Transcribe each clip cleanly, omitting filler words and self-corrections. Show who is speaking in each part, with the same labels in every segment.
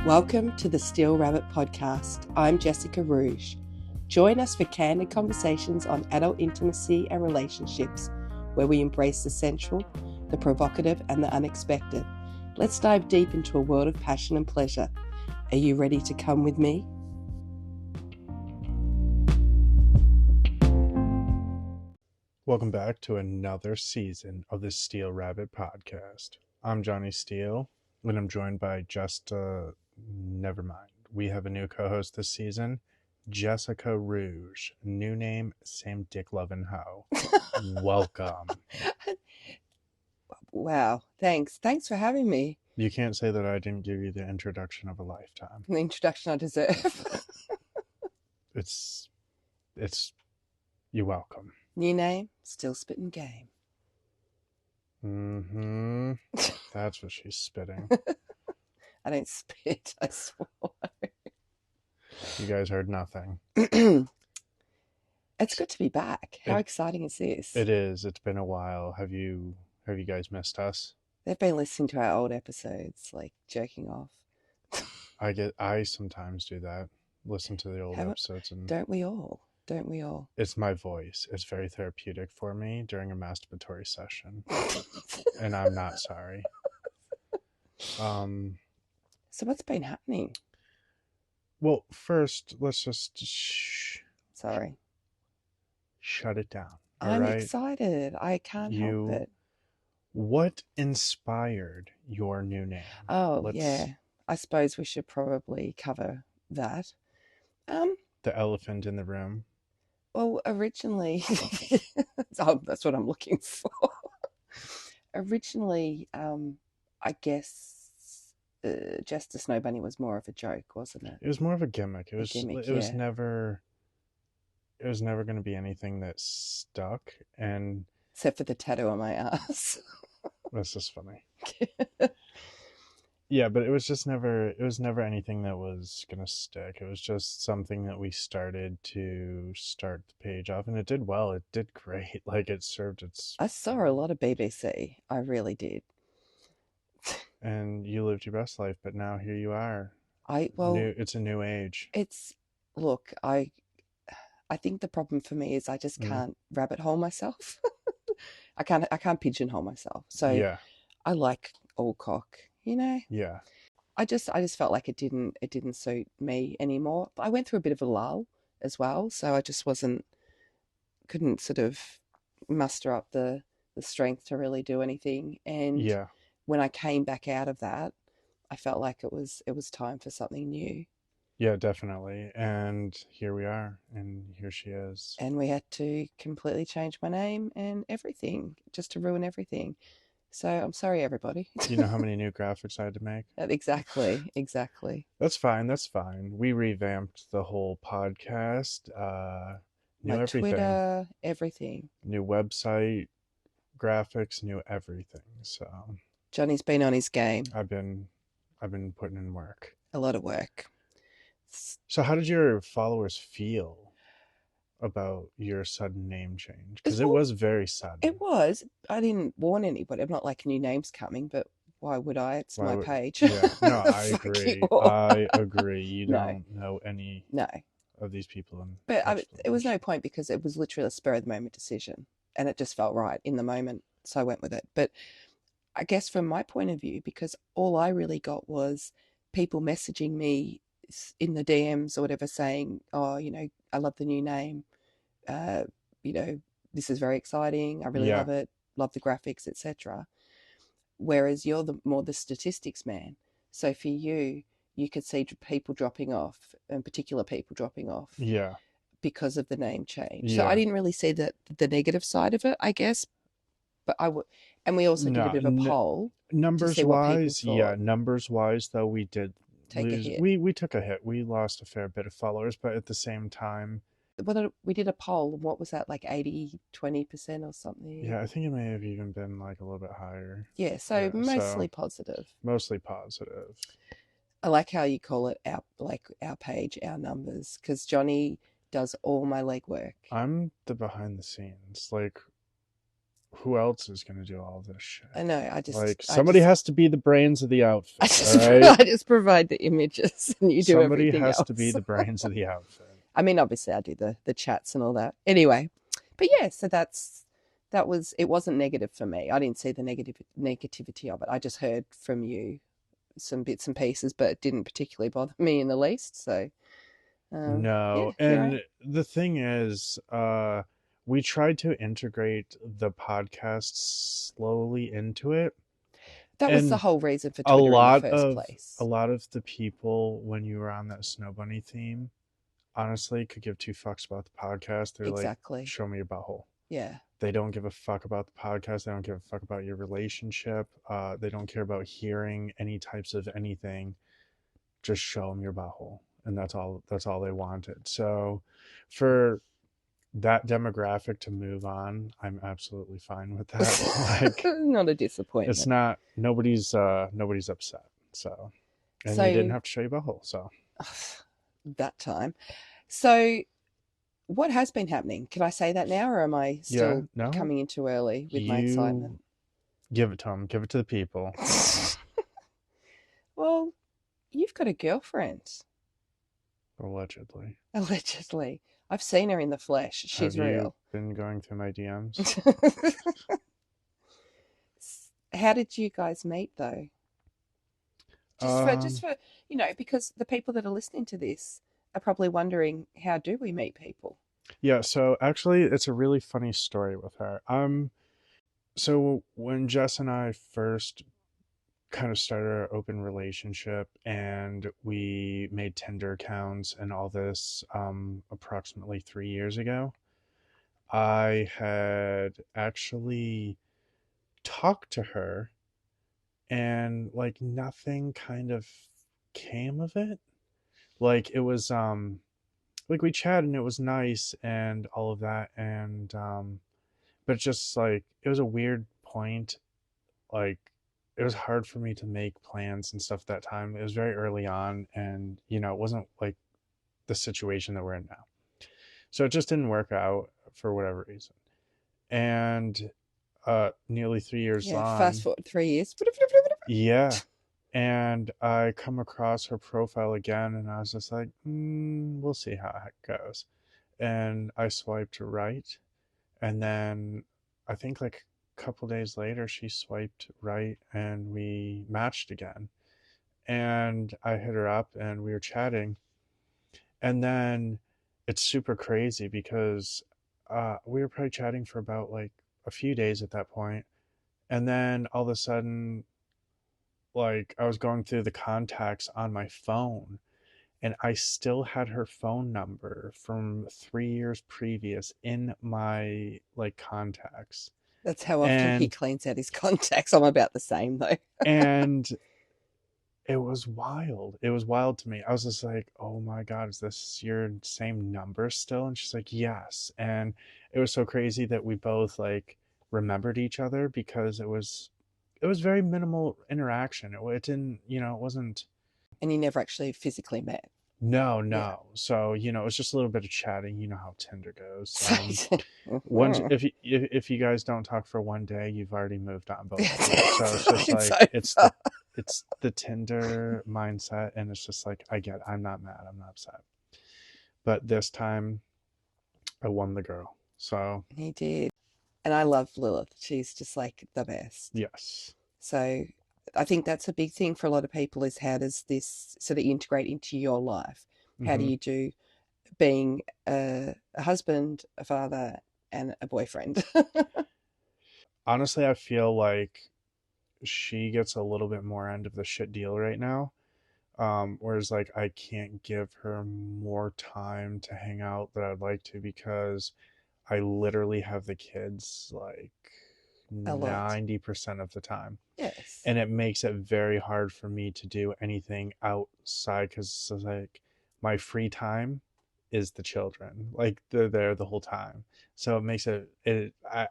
Speaker 1: Welcome to the Steel Rabbit Podcast. I'm Jessica Rouge. Join us for candid conversations on adult intimacy and relationships, where we embrace the sensual, the provocative, and the unexpected. Let's dive deep into a world of passion and pleasure. Are you ready to come with me?
Speaker 2: Welcome back to another season of the Steel Rabbit Podcast. I'm Johnny Steele, and I'm joined by never mind. We have a new co-host this season, Jessica Rouge. New name, same dick loving hoe. Welcome.
Speaker 1: Wow, thanks. Thanks for having me.
Speaker 2: You can't say that I didn't give you the introduction of a lifetime.
Speaker 1: The introduction I deserve.
Speaker 2: It's you're welcome.
Speaker 1: New name, still spitting game.
Speaker 2: Mm-hmm. That's what she's spitting.
Speaker 1: I don't spit, I swore.
Speaker 2: You guys heard nothing.
Speaker 1: It's good to be back. How exciting is this?
Speaker 2: It is. It's been a while. Have you guys missed us?
Speaker 1: They've been listening to our old episodes, like jerking off.
Speaker 2: I sometimes do that. Listen to the old episodes, and
Speaker 1: don't we all? Don't we all?
Speaker 2: It's my voice. It's very therapeutic for me during a masturbatory session. And I'm not sorry.
Speaker 1: So what's been happening?
Speaker 2: Well, first, let's just
Speaker 1: Sorry.
Speaker 2: Shut it down.
Speaker 1: I'm excited. I can't help it.
Speaker 2: What inspired your new name?
Speaker 1: Yeah. I suppose we should probably cover that.
Speaker 2: The elephant in the room.
Speaker 1: Well, originally, that's what I'm looking for. Originally, I guess Just a Snow Bunny was more of a joke, wasn't it?
Speaker 2: It was more of a gimmick. It was never going to be anything that stuck, and
Speaker 1: except for the tattoo on my ass.
Speaker 2: That's just funny. Yeah, but it was never anything that was gonna stick. It was just something that we started the page off, and it did well. It did great. Like, it served its...
Speaker 1: I saw a lot of BBC. I really did.
Speaker 2: And you lived your best life, but now here you are. It's a new age.
Speaker 1: Look, I think the problem for me is I just can't rabbit hole myself. I can't pigeonhole myself. So yeah. I like all cock, you know?
Speaker 2: Yeah.
Speaker 1: I just felt like it didn't suit me anymore. But I went through a bit of a lull as well, so I just couldn't sort of muster up the strength to really do anything. And when I came back out of that, I felt like it was time for something new.
Speaker 2: Yeah, definitely. And here we are, and here she is.
Speaker 1: And we had to completely change my name and everything, just to ruin everything. So I'm sorry, everybody.
Speaker 2: You know how many new graphics I had to make?
Speaker 1: Exactly.
Speaker 2: That's fine. We revamped the whole podcast. New everything.
Speaker 1: Twitter, everything.
Speaker 2: New website, graphics, new everything. So
Speaker 1: Johnny's been on his game.
Speaker 2: I've been putting in work.
Speaker 1: A lot of work.
Speaker 2: So how did your followers feel about your sudden name change? Because it was very sudden.
Speaker 1: It was. I didn't warn anybody. I'm not like new names coming, but why would I? It's my page.
Speaker 2: Yeah. No, I agree. I agree. You don't know any of these people.
Speaker 1: But it was no point, because it was literally a spur of the moment decision, and it just felt right in the moment, so I went with it. But I guess from my point of view, because all I really got was people messaging me in the DMs or whatever, saying, oh, you know, I love the new name. You know, this is very exciting. I really love it. Love the graphics, etc. Whereas you're more the statistics man. So for you could see people dropping off, and particular people dropping off.
Speaker 2: Yeah.
Speaker 1: Because of the name change. So I didn't really see the negative side of it, I guess. But and we also did a bit of a poll.
Speaker 2: Numbers wise, though, we did take a hit. We took a hit. We lost a fair bit of followers, but at the same time,
Speaker 1: we did a poll. What was that, like 20% or something?
Speaker 2: Yeah, I think it may have even been like a little bit higher.
Speaker 1: Yeah, so mostly positive.
Speaker 2: Mostly positive.
Speaker 1: I like how you call it our page, our numbers, because Johnny does all my legwork.
Speaker 2: I'm the behind the scenes. Like, who else is going to do all this shit?
Speaker 1: I know.
Speaker 2: Like, somebody has to be the brains of the outfit, all right?
Speaker 1: I just provide the images and you do
Speaker 2: Somebody
Speaker 1: everything
Speaker 2: has
Speaker 1: else.
Speaker 2: to be the brains of the outfit.
Speaker 1: I mean, obviously, I do the chats and all that. Anyway, but yeah, so it wasn't negative for me. I didn't see the negativity of it. I just heard from you some bits and pieces, but it didn't particularly bother me in the least. So,
Speaker 2: No,
Speaker 1: yeah,
Speaker 2: and the thing is, we tried to integrate the podcast slowly into it,
Speaker 1: that was the
Speaker 2: and
Speaker 1: whole reason for
Speaker 2: a
Speaker 1: Twitter in the
Speaker 2: lot
Speaker 1: first
Speaker 2: of
Speaker 1: place.
Speaker 2: a lot of the people, when you were on that Snow Bunny theme, honestly could give two fucks about the podcast. They're like,
Speaker 1: Exactly.
Speaker 2: show me your butthole.
Speaker 1: Yeah.
Speaker 2: They don't give a fuck about the podcast. They don't give a fuck about your relationship. They don't care about hearing any types of anything. Just show them your butthole, and that's all they wanted. So for that demographic to move on, I'm absolutely fine with that. Like,
Speaker 1: not a disappointment.
Speaker 2: it's not, nobody's upset. So, and
Speaker 1: So
Speaker 2: you didn't have to show your butthole. So
Speaker 1: that time. So what has been happening? Can I say that now, or am I still coming in too early with my excitement?
Speaker 2: Give it to them. Give it to the people.
Speaker 1: Well, you've got a girlfriend.
Speaker 2: Allegedly.
Speaker 1: Allegedly. I've seen her in the flesh. She's
Speaker 2: Have you
Speaker 1: real.
Speaker 2: been going through my DMs?
Speaker 1: How did you guys meet, though? Just for because the people that are listening to this are probably wondering, how do we meet people?
Speaker 2: Yeah, so actually it's a really funny story with her. So when Jess and I first kind of started our open relationship and we made Tinder accounts and all this approximately 3 years ago, I had actually talked to her and like nothing kind of came of it. Like it was like we chatted and it was nice and all of that, and but just like it was a weird point. Like it was hard for me to make plans and stuff that time. It was very early on, and it wasn't like the situation that we're in now, so it just didn't work out for whatever reason. And nearly 3 years on,
Speaker 1: fast forward 3 years.
Speaker 2: yeah, and I come across her profile again and I was just like, we'll see how it goes. And I swiped right, and then I think like a couple days later she swiped right and we matched again. And I hit her up and we were chatting, and then it's super crazy because we were probably chatting for about like a few days at that point, and then all of a sudden, like, I was going through the contacts on my phone and I still had her phone number from 3 years previous in my like contacts.
Speaker 1: That's how often he cleans out his contacts. I'm about the same though.
Speaker 2: And it was wild. It was wild to me. I was just like, oh my God, is this your same number still? And she's like, yes. And it was so crazy that we both like remembered each other because it was very minimal interaction. It didn't, it wasn't.
Speaker 1: And you never actually physically met.
Speaker 2: No. Yeah. So, it was just a little bit of chatting. You know how Tinder goes. Once, if you guys don't talk for one day, you've already moved on both of you. So it's just like, it's the Tinder mindset. And it's just like, I'm not mad. I'm not upset. But this time I won the girl. So
Speaker 1: he did. And I love Lilith. She's just like the best.
Speaker 2: Yes.
Speaker 1: So I think that's a big thing for a lot of people, is how does this sort of integrate into your life? How do you do being a husband, a father, and a boyfriend?
Speaker 2: Honestly, I feel like she gets a little bit more end of the shit deal right now. Whereas like I can't give her more time to hang out that I'd like to, because I literally have the kids like 90% of the time.
Speaker 1: Yes.
Speaker 2: And it makes it very hard for me to do anything outside, because like my free time is the children. Like they're there the whole time. So it makes I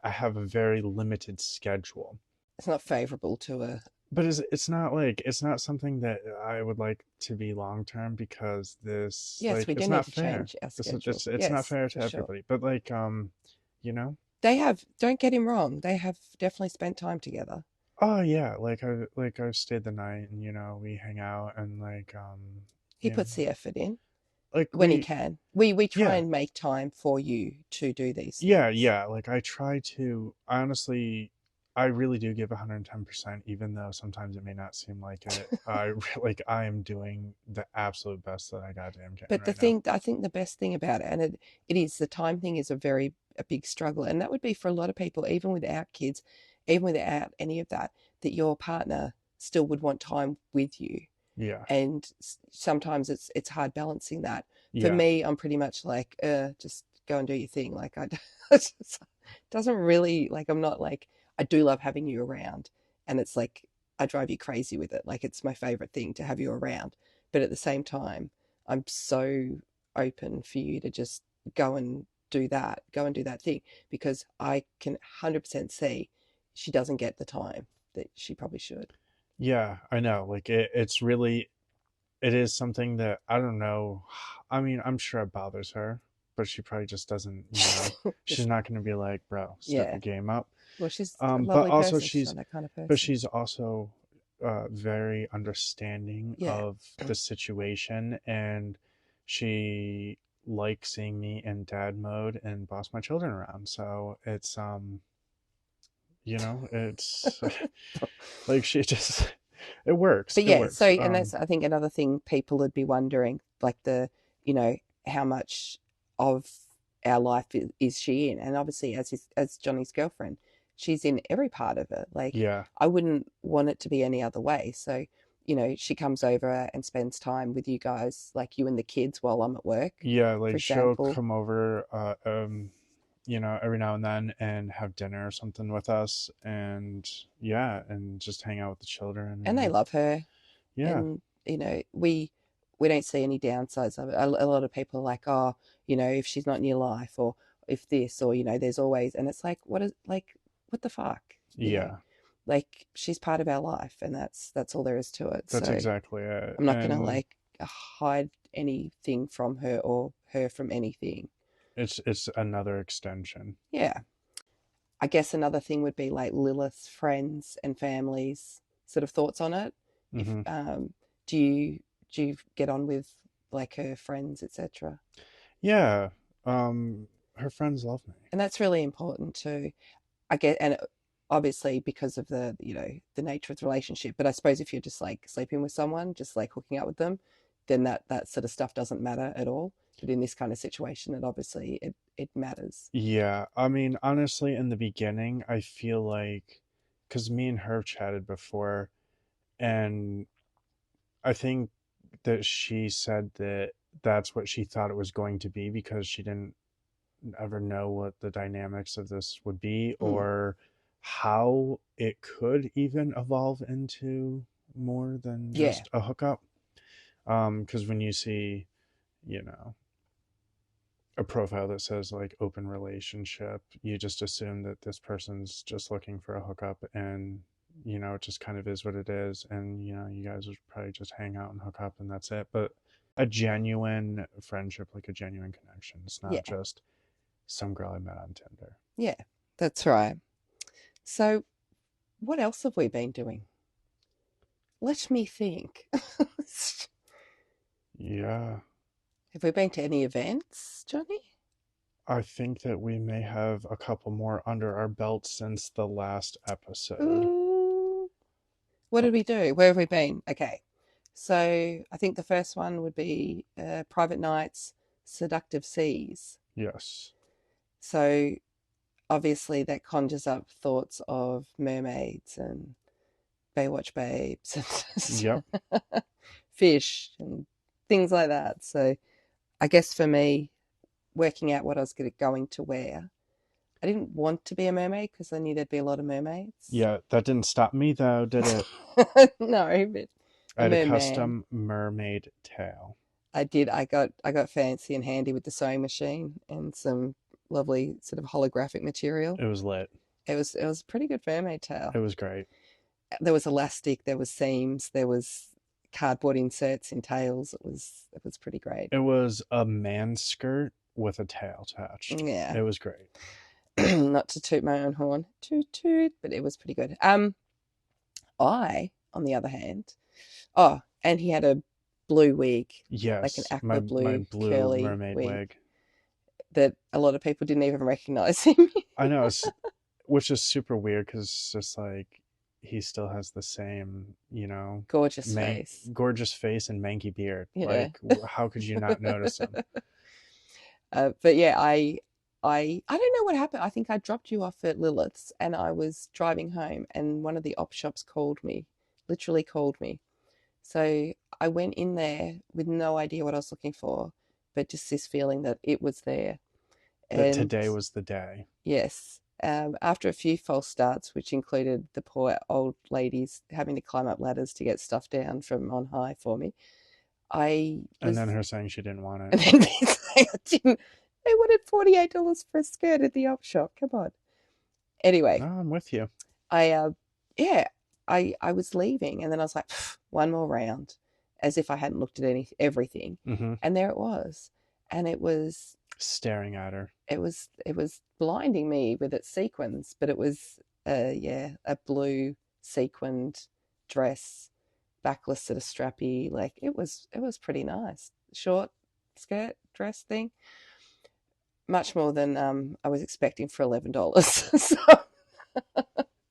Speaker 2: have a very limited schedule.
Speaker 1: It's not favorable to a...
Speaker 2: But it's not something that I would like to be long term, because this,
Speaker 1: yes,
Speaker 2: like,
Speaker 1: we do
Speaker 2: it's
Speaker 1: need
Speaker 2: not
Speaker 1: to
Speaker 2: fair.
Speaker 1: change our schedule.
Speaker 2: It's not fair to everybody. But like,
Speaker 1: They have, don't get him wrong, they have definitely spent time together.
Speaker 2: Oh yeah, I've stayed the night, and we hang out, and
Speaker 1: He
Speaker 2: you know
Speaker 1: puts the effort in
Speaker 2: like
Speaker 1: when he
Speaker 2: we
Speaker 1: can. We try
Speaker 2: yeah
Speaker 1: and make time for you to do these
Speaker 2: yeah
Speaker 1: things.
Speaker 2: yeah like I try to honestly. I really do give 110%, even though sometimes it may not seem like it. I am doing the absolute best that I goddamn can
Speaker 1: But the
Speaker 2: right now.
Speaker 1: thing, I think the best thing about it, and it is the time thing is a big struggle. And that would be for a lot of people, even without kids, even without any of that, that your partner still would want time with you.
Speaker 2: Yeah,
Speaker 1: And sometimes it's hard balancing that. For
Speaker 2: yeah,
Speaker 1: me, I'm pretty much like, just go and do your thing. Like it just doesn't really like I'm not like I do love having you around, and it's like I drive you crazy with it. Like it's my favorite thing to have you around, but at the same time, I'm so open for you to just go and go and do that thing because I can 100% see she doesn't get the time that she probably should.
Speaker 2: yeah. I know. It's really it is something that I don't know. I mean, I'm sure it bothers her, but she probably just doesn't. She's
Speaker 1: Just
Speaker 2: not going to be like, bro, step
Speaker 1: yeah.
Speaker 2: your game up.
Speaker 1: Well, she's a
Speaker 2: But
Speaker 1: lovely
Speaker 2: also
Speaker 1: person. She's not that kind of
Speaker 2: but
Speaker 1: person.
Speaker 2: she's also very understanding
Speaker 1: Yeah.
Speaker 2: of the situation, and she likes seeing me in dad mode and boss my children around. So it's like she just it works.
Speaker 1: But
Speaker 2: It
Speaker 1: yeah, so
Speaker 2: works.
Speaker 1: and that's I think another thing people would be wondering, like you know, how much of our life is she in? And obviously, as Johnny's girlfriend, she's in every part of it. Like
Speaker 2: Yeah.
Speaker 1: I wouldn't want it to be any other way. So, she comes over and spends time with you guys, like you and the kids, while I'm at work,
Speaker 2: Yeah,
Speaker 1: for
Speaker 2: like she'll
Speaker 1: example.
Speaker 2: come over every now and then and have dinner or something with us, and yeah, and just hang out with the children.
Speaker 1: And they
Speaker 2: And
Speaker 1: love her,
Speaker 2: yeah.
Speaker 1: and we don't see any downsides of it. A lot of people are like, oh, if she's not in your life, or if this, or there's always, and it's like, what the fuck,
Speaker 2: Yeah,
Speaker 1: like she's part of our life, and that's all there is to it.
Speaker 2: that's
Speaker 1: So
Speaker 2: exactly it.
Speaker 1: I'm not gonna
Speaker 2: And
Speaker 1: like hide anything from her or her from anything.
Speaker 2: it's another extension.
Speaker 1: Yeah, I guess another thing would be like Lilith's friends and families sort of thoughts on it. If
Speaker 2: Hmm.
Speaker 1: do you get on with like her friends, etc.?
Speaker 2: Yeah. Her friends love me.
Speaker 1: And that's really important too. I get, and obviously because of the the nature of the relationship. But I suppose if you're just like sleeping with someone, just like hooking up with them, then that sort of stuff doesn't matter at all. But in this kind of situation, it matters.
Speaker 2: Yeah, I mean, honestly, in the beginning, I feel like because me and her chatted before, and I think that she said that that's what she thought it was going to be because she didn't ever know what the dynamics of this would be
Speaker 1: Mm.
Speaker 2: or how it could even evolve into more than
Speaker 1: Yeah,
Speaker 2: just a hookup. Because when you see, you know, a profile that says like open relationship, you just assume that this person's just looking for a hookup, and it just kind of is what it is, and you guys would probably just hang out and hook up and that's it. But a genuine friendship, like a genuine connection, it's not
Speaker 1: yeah,
Speaker 2: just some girl I met on Tinder.
Speaker 1: yeah. That's right. So what else have we been doing? Let me think.
Speaker 2: Yeah,
Speaker 1: Have we been to any events, Johnny?
Speaker 2: I think that we may have a couple more under our belt since the last episode.
Speaker 1: Ooh. What did we do? Where have we been? Okay. So I think the first one would be Private Nights, Seductive Seas.
Speaker 2: Yes.
Speaker 1: So obviously that conjures up thoughts of mermaids and Baywatch babes
Speaker 2: Yep.
Speaker 1: and fish and things like that. So I guess for me, working out what I was going to wear, I didn't want to be a mermaid because I knew there'd be a lot of mermaids.
Speaker 2: Yeah, that didn't stop me though, did it?
Speaker 1: No, but
Speaker 2: I
Speaker 1: a
Speaker 2: had a
Speaker 1: merman.
Speaker 2: custom mermaid tail.
Speaker 1: I did. I got fancy and handy with the sewing machine and some lovely sort of holographic material.
Speaker 2: It was lit.
Speaker 1: It was a pretty good mermaid
Speaker 2: It
Speaker 1: towel.
Speaker 2: was great.
Speaker 1: There was elastic, there was seams, there was cardboard inserts in tails. It was pretty great.
Speaker 2: It was a man skirt with a tail attached.
Speaker 1: Yeah.
Speaker 2: It was great.
Speaker 1: Not to toot my own horn, toot toot, but it was pretty good. I, on the other hand, and he had a blue wig, like an
Speaker 2: Yes,
Speaker 1: aqua
Speaker 2: my
Speaker 1: blue
Speaker 2: blue
Speaker 1: curly
Speaker 2: mermaid
Speaker 1: wig
Speaker 2: wig.
Speaker 1: that a lot of people didn't even recognize him.
Speaker 2: I know, which is super weird because it's just like he still has the same,
Speaker 1: Gorgeous face.
Speaker 2: gorgeous face and manky beard.
Speaker 1: Yeah.
Speaker 2: Like, how could you not notice him?
Speaker 1: But yeah, I don't know what happened. I think I dropped you off at Lilith's and I was driving home and one of the op shops called me, literally called me. So I went in there with no idea what I was looking for, but just this feeling that it was there.
Speaker 2: That
Speaker 1: And
Speaker 2: today was the day.
Speaker 1: yes, after a few false starts, which included the poor old ladies having to climb up ladders to get stuff down from on high for me, I
Speaker 2: And
Speaker 1: was,
Speaker 2: then her saying she didn't want
Speaker 1: and
Speaker 2: it.
Speaker 1: then I didn't. They wanted $48 for a skirt at the op shop. Come on.
Speaker 2: No,
Speaker 1: Anyway,
Speaker 2: I'm with you.
Speaker 1: yeah, I was leaving, and then I was like, one more round, as if I hadn't looked at everything,
Speaker 2: Mm-hmm.
Speaker 1: and there it was, and it was
Speaker 2: Staring at her.
Speaker 1: it was blinding me with its sequins, but it was a blue sequined dress, backless at a strappy, like it was pretty nice, short skirt dress thing, much more than I was expecting for $11. So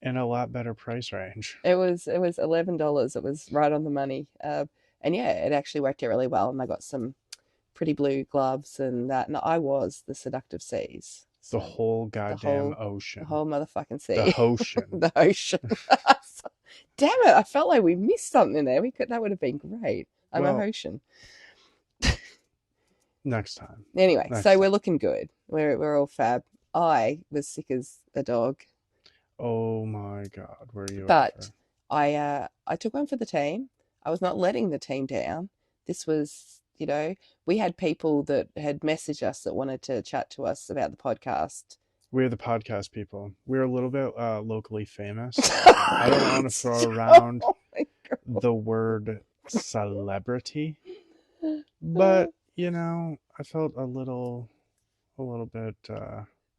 Speaker 2: In a lot better price range.
Speaker 1: it was $11. It was right on the money, and yeah, it actually worked out really well, and I got some pretty blue gloves and that, and I was the seductive seas.
Speaker 2: The
Speaker 1: So
Speaker 2: whole goddamn
Speaker 1: the
Speaker 2: ocean.
Speaker 1: whole motherfucking sea,
Speaker 2: The ocean.
Speaker 1: the ocean. Damn it! I felt like we missed something there. That would have been great. I'm a ocean.
Speaker 2: Next time.
Speaker 1: Anyway, so we're looking good. We're all fab. I was sick as a dog.
Speaker 2: Oh my God, were you?
Speaker 1: But I took one for the team. I was not letting the team down. This was, we had people that had messaged us that wanted to chat to us about the podcast.
Speaker 2: We're the podcast people. We're a little bit locally famous. I don't want to throw around the word celebrity, but I felt a little bit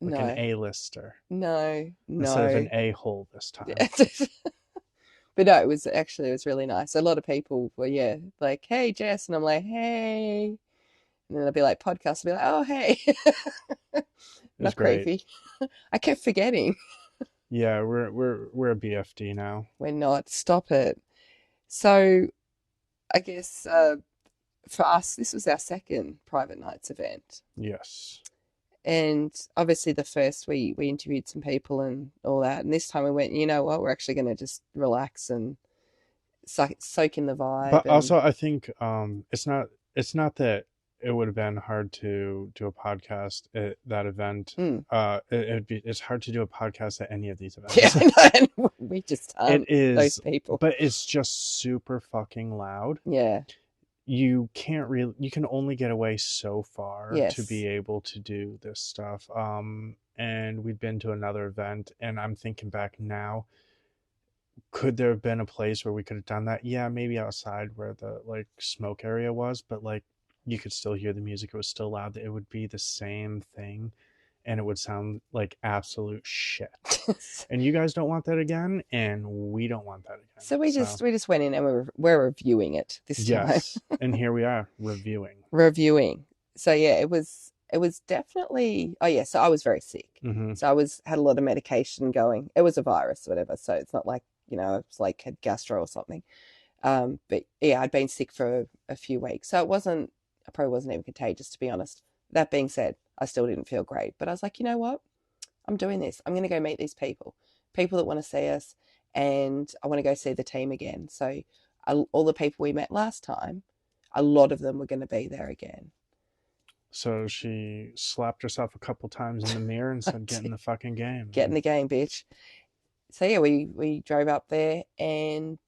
Speaker 2: like an A-lister.
Speaker 1: No.
Speaker 2: Instead of an a-hole this time.
Speaker 1: But no, it was really nice. A lot of people were, like, hey, Jess. And I'm like, hey. And then they'll be like, podcast. I'll be like, oh, hey. Not creepy. I kept forgetting.
Speaker 2: Yeah, we're a BFD now.
Speaker 1: We're not. Stop it. So I guess for us, this was our second Private Nights event.
Speaker 2: Yes.
Speaker 1: And obviously the first we interviewed some people and all that. And this time we went, you know what, we're actually going to just relax and soak in the vibe.
Speaker 2: But also I think it's not that it would have been hard to do a podcast at that event. It's hard to do a podcast at any of these events.
Speaker 1: Yeah, I know. We just aren't those people.
Speaker 2: But it's just super fucking loud.
Speaker 1: Yeah.
Speaker 2: You can only get away so far to be able to do this stuff. And we'd been to another event, and I'm thinking back now, could there have been a place where we could have done that? Yeah, maybe outside where the smoke area was, but you could still hear the music. It was still loud. It would be the same thing, and it would sound like absolute shit. And you guys don't want that again, and we don't want that again.
Speaker 1: So we just went in and we're reviewing it this time.
Speaker 2: Yes, and here we are reviewing.
Speaker 1: So yeah, it was definitely. Oh yeah, so I was very sick.
Speaker 2: Mm-hmm.
Speaker 1: So I had a lot of medication going. It was a virus or whatever. So it's not like it's like had gastro or something. But yeah, I'd been sick for a few weeks, so I probably wasn't even contagious, to be honest. That being said, I still didn't feel great. But I was like, you know what? I'm doing this. I'm going to go meet these people that want to see us, and I want to go see the team again. So all the people we met last time, a lot of them were going to be there again.
Speaker 2: So she slapped herself a couple times in the mirror and said, get in the fucking game.
Speaker 1: Get in the game, bitch. So yeah, we drove up there, and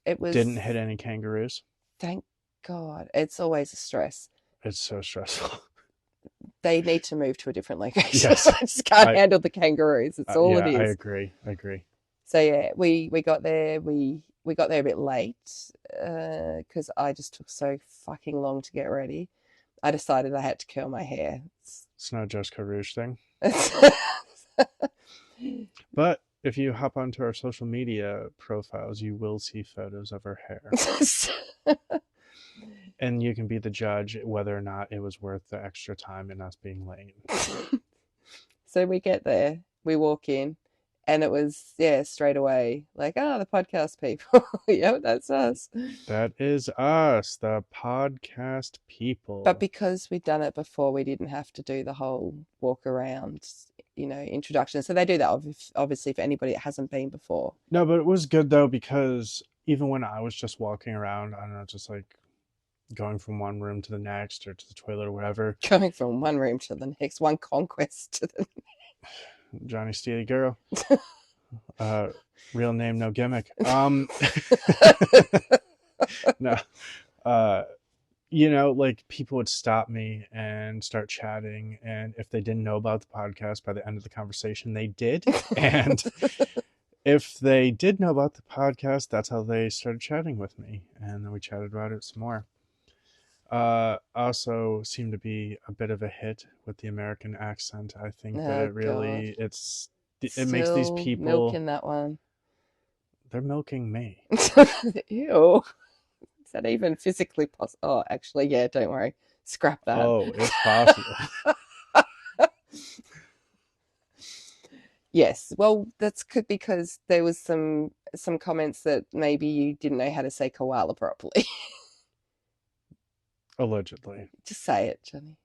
Speaker 1: it was...
Speaker 2: Didn't hit any kangaroos.
Speaker 1: Thank God. It's always a stress.
Speaker 2: It's so stressful.
Speaker 1: They need to move to a different location.
Speaker 2: Yes.
Speaker 1: I just can't handle the kangaroos. It's all it is.
Speaker 2: I agree.
Speaker 1: So yeah, we got there. We got there a bit late because I just took so fucking long to get ready. I decided I had to curl my hair.
Speaker 2: It's not just Rouge thing. But if you hop onto our social media profiles, you will see photos of her hair. And you can be the judge whether or not it was worth the extra time and us being late.
Speaker 1: So we get there, we walk in, and it was, yeah, straight away, like, oh, the podcast people. Yep, that's us.
Speaker 2: That is us, the podcast people.
Speaker 1: But because we'd done it before, we didn't have to do the whole walk around, introduction. So they do that obviously for anybody that hasn't been before.
Speaker 2: No, but it was good though, because even when I was just walking around, I don't know, just like going from one room to the next or to the toilet or whatever.
Speaker 1: Going from one room to the next, one conquest to the
Speaker 2: Johnny Steely Girl. Real name, no gimmick. No. Like people would stop me and start chatting, and if they didn't know about the podcast by the end of the conversation, they did. And if they did know about the podcast, that's how they started chatting with me, and then we chatted about it some more. Also seemed to be a bit of a hit with the American accent. I think that it really
Speaker 1: God.
Speaker 2: it makes these people
Speaker 1: milking that one.
Speaker 2: They're milking me.
Speaker 1: Ew. Is that even physically possible? Oh, actually, yeah, don't worry. Scrap that.
Speaker 2: Oh, it's possible.
Speaker 1: Yes. Well, that's good because there was some comments that maybe you didn't know how to say koala properly.
Speaker 2: Allegedly.
Speaker 1: Just say it, Johnny.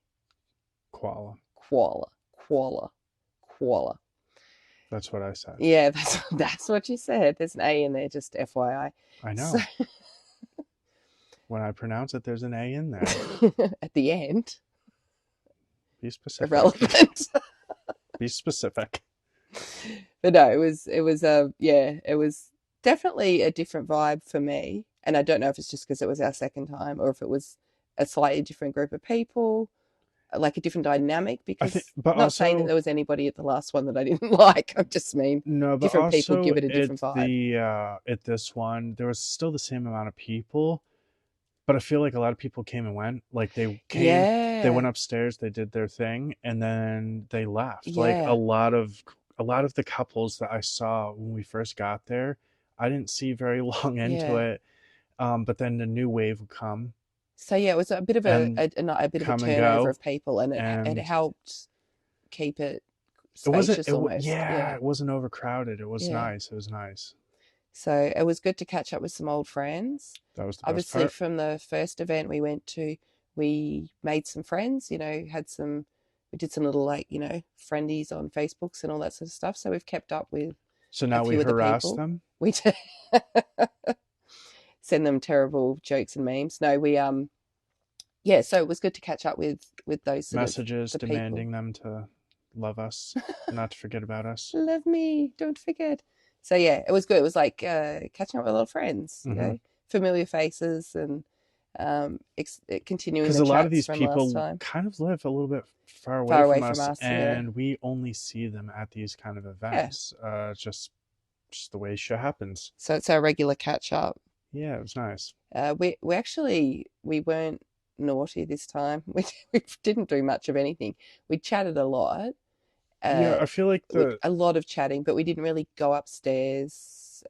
Speaker 2: Koala.
Speaker 1: Koala.
Speaker 2: That's what I said.
Speaker 1: Yeah, that's what you said. There's an A in there, just FYI.
Speaker 2: I know. So... When I pronounce it, there's an A in there.
Speaker 1: At the end.
Speaker 2: Be specific.
Speaker 1: Irrelevant.
Speaker 2: Be specific.
Speaker 1: But no, it was definitely a different vibe for me. And I don't know if it's just because it was our second time or if it was a slightly different group of people, like a different dynamic, because not also, saying that there was anybody at the last one that I didn't like. I just mean different people give it a different vibe.
Speaker 2: At this one, there was still the same amount of people, but I feel like a lot of people came and went. Like they came, they went upstairs, they did their thing, and then they left. Yeah. Like a lot of the couples that I saw when we first got there, I didn't see very long into it. But then the new wave would come.
Speaker 1: So yeah, it was a bit of a turnover of people, and it helped keep it spacious almost.
Speaker 2: It wasn't overcrowded. It was nice. It was nice.
Speaker 1: So it was good to catch up with some old friends.
Speaker 2: That was the best
Speaker 1: obviously
Speaker 2: part.
Speaker 1: From the first event we went to, we made some friends. We did some little friendies on Facebooks and all that sort of stuff. So we've kept up with.
Speaker 2: So now we harass them.
Speaker 1: We send them terrible jokes and memes. No, we so it was good to catch up with those
Speaker 2: messages demanding them to love us, not to forget about us.
Speaker 1: Love me, don't forget. So yeah, it was good. It was like catching up with a lot of friends, familiar faces, and continuing. Because
Speaker 2: a lot of these people kind of live a little bit far away from us, and we only see them at these kind of events. Yeah. Just the way shit happens.
Speaker 1: So it's our regular catch up.
Speaker 2: Yeah, it was nice.
Speaker 1: We weren't naughty this time. We didn't do much of anything. We chatted a lot.
Speaker 2: I feel like
Speaker 1: a lot of chatting, but we didn't really go upstairs.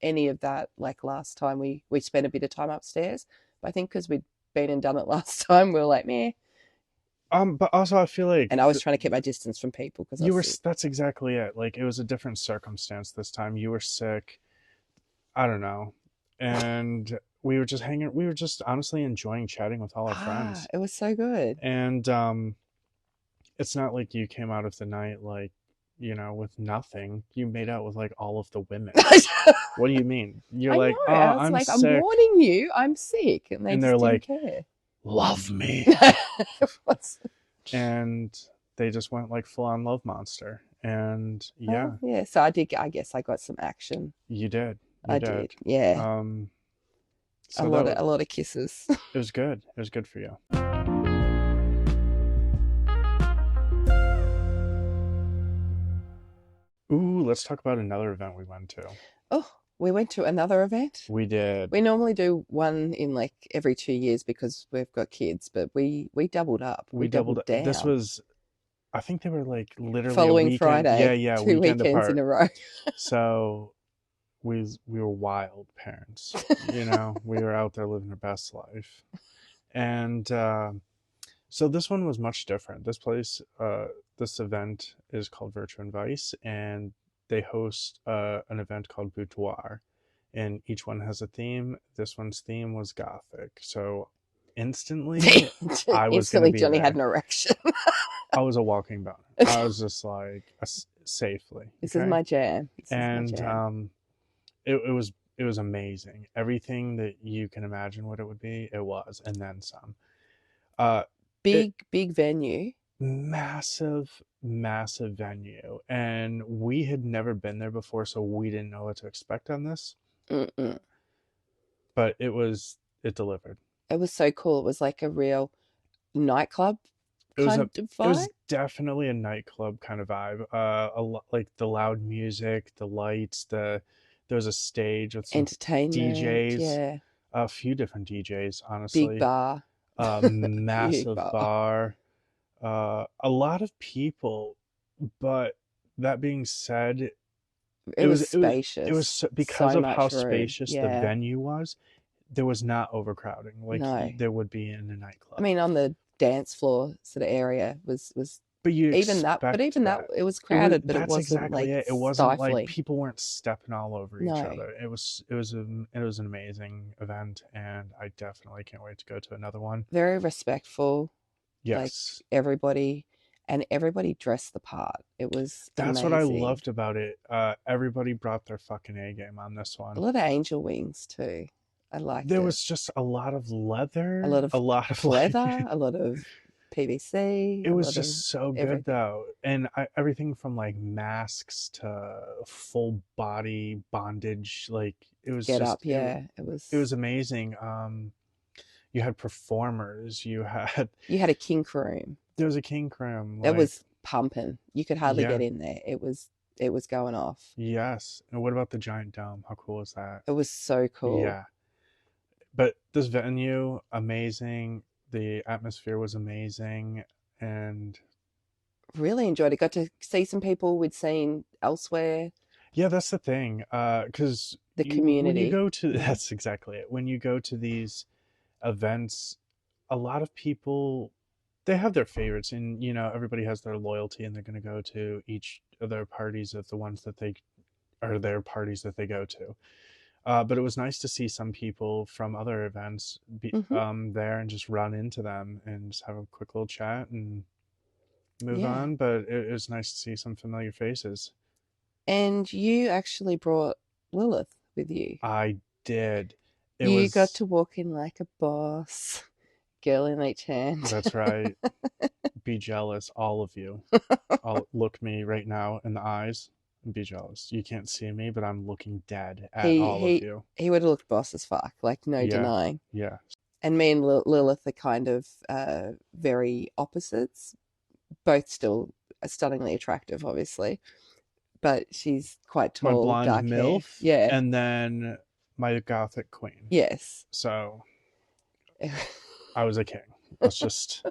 Speaker 1: Any of that, like last time, we spent a bit of time upstairs. But I think because we'd been and done it last time, we were like, meh.
Speaker 2: But also I feel like,
Speaker 1: and I was trying to keep my distance from people because
Speaker 2: that's exactly it. Like it was a different circumstance this time. You were sick. I don't know. And we were just hanging. We were just honestly enjoying chatting with all our friends.
Speaker 1: It was so good.
Speaker 2: And it's not like you came out of the night like, with nothing. You made out with like all of the women. What do you mean? You're like, oh, I'm sick.
Speaker 1: I'm warning you, I'm sick, and they're like, care.
Speaker 2: Love me. And they just went like full on love monster. And yeah.
Speaker 1: So I guess I got some action.
Speaker 2: You did.
Speaker 1: I did. Yeah.
Speaker 2: So
Speaker 1: a lot of kisses.
Speaker 2: It was good. It was good for you. Ooh, let's talk about another event we went to.
Speaker 1: Oh, we went to another event?
Speaker 2: We did.
Speaker 1: We normally do one in like every 2 years because we've got kids, but we doubled up. We doubled down.
Speaker 2: This was I think they were like literally a
Speaker 1: Following
Speaker 2: weekend. Yeah,
Speaker 1: Friday,
Speaker 2: yeah,
Speaker 1: 2
Speaker 2: weekend
Speaker 1: weekends in
Speaker 2: apart.
Speaker 1: a row.
Speaker 2: So we were wild parents. You know, we were out there living our best life. And so this one was much different. This event is called Virtue and Vice, and they host an event called Boudoir, and each one has a theme. This one's theme was Gothic, so instantly I was gonna
Speaker 1: Instantly,
Speaker 2: be
Speaker 1: Johnny had
Speaker 2: there.
Speaker 1: an erection.
Speaker 2: I was a walking boner. I was just like safely
Speaker 1: This is
Speaker 2: okay,
Speaker 1: my jam. This is my
Speaker 2: and
Speaker 1: jam.
Speaker 2: it was amazing. Everything that you can imagine what it would be, it was, and then some. Uh, it
Speaker 1: Big venue.
Speaker 2: massive, massive venue, and we had never been there before, so we didn't know what to expect on this.
Speaker 1: Mm-mm.
Speaker 2: But it delivered.
Speaker 1: It was so cool. It was like a real nightclub
Speaker 2: It was
Speaker 1: kind
Speaker 2: a
Speaker 1: of
Speaker 2: it
Speaker 1: vibe.
Speaker 2: was definitely a nightclub kind of vibe. Like the loud music, the lights, there was a stage with some
Speaker 1: Entertainment,
Speaker 2: DJs,
Speaker 1: yeah.
Speaker 2: a few different DJs,
Speaker 1: Big
Speaker 2: honestly.
Speaker 1: bar.
Speaker 2: A
Speaker 1: Big
Speaker 2: massive
Speaker 1: bar.
Speaker 2: bar, a lot of people. But that being said,
Speaker 1: It was
Speaker 2: it was
Speaker 1: spacious.
Speaker 2: because
Speaker 1: So
Speaker 2: of how
Speaker 1: much room.
Speaker 2: spacious the
Speaker 1: Yeah.
Speaker 2: venue was. There was not overcrowding like
Speaker 1: No.
Speaker 2: there would be in a
Speaker 1: I
Speaker 2: nightclub.
Speaker 1: mean, on the dance floor sort of area was
Speaker 2: But you
Speaker 1: even
Speaker 2: expect
Speaker 1: that
Speaker 2: that.
Speaker 1: it was
Speaker 2: It was
Speaker 1: crowded, but it
Speaker 2: That's
Speaker 1: wasn't
Speaker 2: exactly
Speaker 1: like
Speaker 2: it. It wasn't like
Speaker 1: stifling.
Speaker 2: people weren't stepping all over each
Speaker 1: No.
Speaker 2: other. It was an amazing event, and I definitely can't wait to go to another one.
Speaker 1: Very respectful, like
Speaker 2: Yes.
Speaker 1: everybody, and everybody dressed the part. It was
Speaker 2: That's what I
Speaker 1: amazing.
Speaker 2: loved about it. Everybody brought their fucking A game on this
Speaker 1: A
Speaker 2: one.
Speaker 1: lot of angel wings too. I liked
Speaker 2: There
Speaker 1: it.
Speaker 2: was just a lot of
Speaker 1: A
Speaker 2: leather,
Speaker 1: lot
Speaker 2: a
Speaker 1: of
Speaker 2: lot of
Speaker 1: leather,
Speaker 2: like
Speaker 1: a lot of PVC,
Speaker 2: it
Speaker 1: a
Speaker 2: was
Speaker 1: lot of
Speaker 2: just so good
Speaker 1: everything.
Speaker 2: though. And everything from like masks to full body bondage, like
Speaker 1: Get up,
Speaker 2: it
Speaker 1: yeah.
Speaker 2: it was amazing. You had performers,
Speaker 1: You had a kink room.
Speaker 2: there was a king crim,
Speaker 1: It
Speaker 2: like
Speaker 1: was pumping. You could hardly
Speaker 2: yeah,
Speaker 1: get in there. It was going off.
Speaker 2: yes. And what about the giant dome? How cool is that?
Speaker 1: It was so cool.
Speaker 2: Yeah. But this venue, amazing. The atmosphere was amazing, and
Speaker 1: Really enjoyed it. Got to see some people we'd seen elsewhere.
Speaker 2: yeah, that's the thing. Because
Speaker 1: The
Speaker 2: when you
Speaker 1: community.
Speaker 2: go to
Speaker 1: Yeah.
Speaker 2: that's exactly it. When you go to these events, a lot of people they have their favorites, and you know everybody has their loyalty, and they're going to go to each of their parties of the ones that they are their parties that they go to. But it was nice to see some people from other events
Speaker 1: Hmm.
Speaker 2: there and just run into them and just have a quick little chat and move
Speaker 1: Yeah.
Speaker 2: on. But it was nice to see some familiar faces.
Speaker 1: And you actually brought Lilith with you.
Speaker 2: I did. It
Speaker 1: You got
Speaker 2: was
Speaker 1: to walk in like a boss, girl in each hand.
Speaker 2: That's right. Be jealous, all of you. I'll look me right now in the eyes and be jealous. You can't see me, but I'm looking dead at
Speaker 1: he
Speaker 2: all of
Speaker 1: he
Speaker 2: you.
Speaker 1: he would have looked boss as fuck, like no
Speaker 2: Yeah,
Speaker 1: denying.
Speaker 2: yeah.
Speaker 1: And me and Lilith are kind of very opposites, both still stunningly attractive, obviously, but she's quite
Speaker 2: My
Speaker 1: tall,
Speaker 2: blonde
Speaker 1: dark hair.
Speaker 2: MILF,
Speaker 1: Yeah.
Speaker 2: and then my gothic queen.
Speaker 1: Yes.
Speaker 2: So I was a king. Let's just.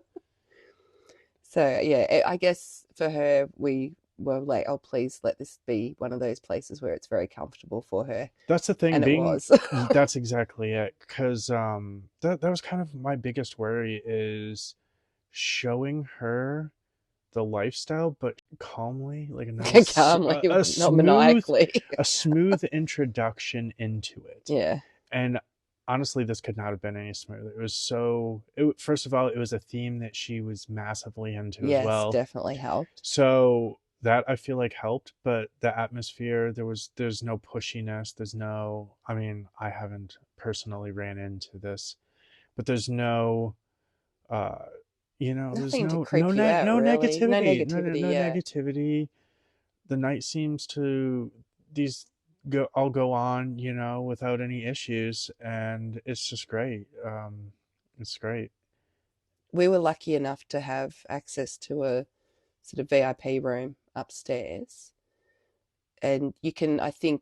Speaker 1: So yeah, I guess for her, we were like, oh, please let this be one of those places where it's very comfortable for her,
Speaker 2: That's the thing.
Speaker 1: and it was.
Speaker 2: That's exactly it. Because that was kind of my biggest worry is showing her the lifestyle, but calmly, like a nice,
Speaker 1: Calmly, not
Speaker 2: smooth,
Speaker 1: maniacally.
Speaker 2: a smooth introduction into it.
Speaker 1: Yeah.
Speaker 2: And honestly, this could not have been any smoother. It was so. First of all, it was a theme that she was massively into as
Speaker 1: Yes,
Speaker 2: well.
Speaker 1: definitely helped.
Speaker 2: So that I feel like helped, but the atmosphere there's no pushiness. There's no. I mean, I haven't personally ran into this, but there's no. Uh, there's
Speaker 1: Nothing to creep you out,
Speaker 2: no
Speaker 1: really. No
Speaker 2: negativity,
Speaker 1: negativity.
Speaker 2: no
Speaker 1: Yeah.
Speaker 2: negativity. The night seems to these go all go on, without any issues, and it's just great. It's great.
Speaker 1: We were lucky enough to have access to a sort of VIP room upstairs, and you can, I think,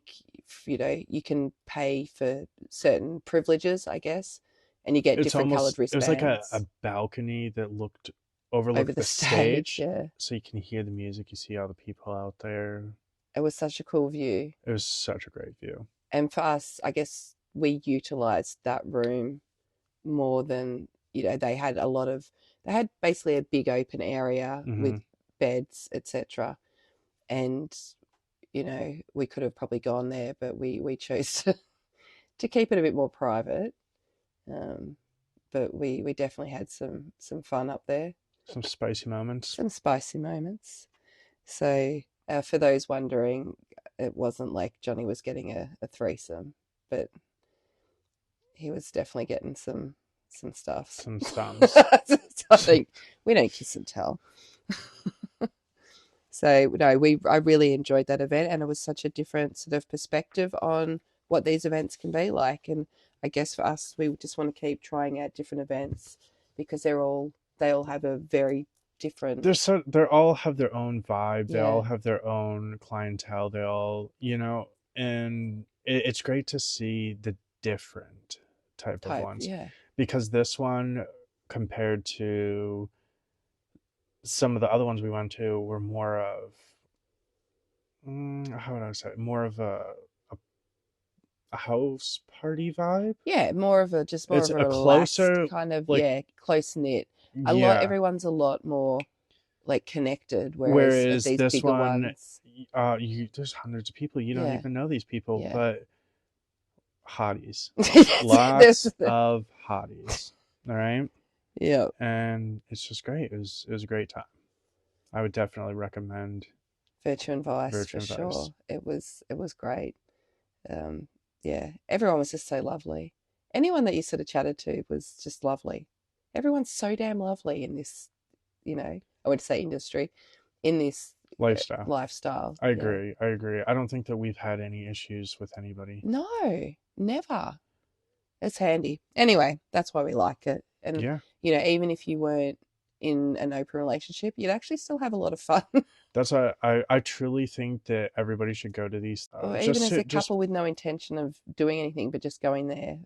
Speaker 1: you can pay for certain privileges, I guess, and you get
Speaker 2: It's
Speaker 1: different coloured
Speaker 2: almost it was like a
Speaker 1: wristbands.
Speaker 2: balcony that looked overlook
Speaker 1: over the
Speaker 2: the
Speaker 1: stage.
Speaker 2: stage,
Speaker 1: Yeah,
Speaker 2: so you can hear the music. You see all the people out there.
Speaker 1: it was such a cool view.
Speaker 2: It was such a great view.
Speaker 1: And for us, I guess we utilized that room more than, they had they had basically a big open area with
Speaker 2: Hmm.
Speaker 1: beds, etc. And, we could have probably gone there, but we chose to keep it a bit more private. Um, but we definitely had some fun up there,
Speaker 2: Some spicy moments.
Speaker 1: some spicy moments. So for those wondering, it wasn't like Johnny was getting a threesome, but he was definitely getting some stuffs.
Speaker 2: Some stums.
Speaker 1: I think we don't kiss and tell. So no, I really enjoyed that event, and it was such a different sort of perspective on what these events can be like. And I guess for us, we just want to keep trying out different events because they all have a very different.
Speaker 2: They all have their own vibe. They all
Speaker 1: Yeah,
Speaker 2: have their own clientele. They all, and it's great to see the different type of
Speaker 1: type.
Speaker 2: ones,
Speaker 1: Yeah,
Speaker 2: because this one, compared to some of the other ones we went to, were more of, how would I say, more of a house party vibe.
Speaker 1: yeah, more
Speaker 2: It's
Speaker 1: of a
Speaker 2: a
Speaker 1: relaxed
Speaker 2: closer,
Speaker 1: kind of,
Speaker 2: like,
Speaker 1: yeah, close knit.
Speaker 2: yeah.
Speaker 1: Everyone's a lot more like connected, whereas at
Speaker 2: Whereas
Speaker 1: these
Speaker 2: this
Speaker 1: bigger
Speaker 2: one,
Speaker 1: ones,
Speaker 2: there's hundreds of people. You don't
Speaker 1: yeah,
Speaker 2: even know these people,
Speaker 1: yeah.
Speaker 2: but hotties,
Speaker 1: There's
Speaker 2: lots of hotties. All right,
Speaker 1: yeah,
Speaker 2: and it's just great. It was a great time. I would definitely recommend
Speaker 1: Virtue and Vice for
Speaker 2: Virgin Vice.
Speaker 1: sure. It was great. Um, yeah, everyone was just so lovely. Anyone that you sort of chatted to was just lovely. Everyone's so damn lovely in this, I would say industry, in this
Speaker 2: Lifestyle.
Speaker 1: lifestyle.
Speaker 2: I
Speaker 1: Yeah.
Speaker 2: agree. I agree. I don't think that we've had any issues with anybody.
Speaker 1: No, never. It's handy. Anyway, that's why we like it. And,
Speaker 2: Yeah,
Speaker 1: even if you weren't in an open relationship, you'd actually still have a lot of fun.
Speaker 2: that's why I truly think that everybody should go to these.
Speaker 1: Or even
Speaker 2: Just
Speaker 1: as a
Speaker 2: to just
Speaker 1: couple with no intention of doing anything, but just going there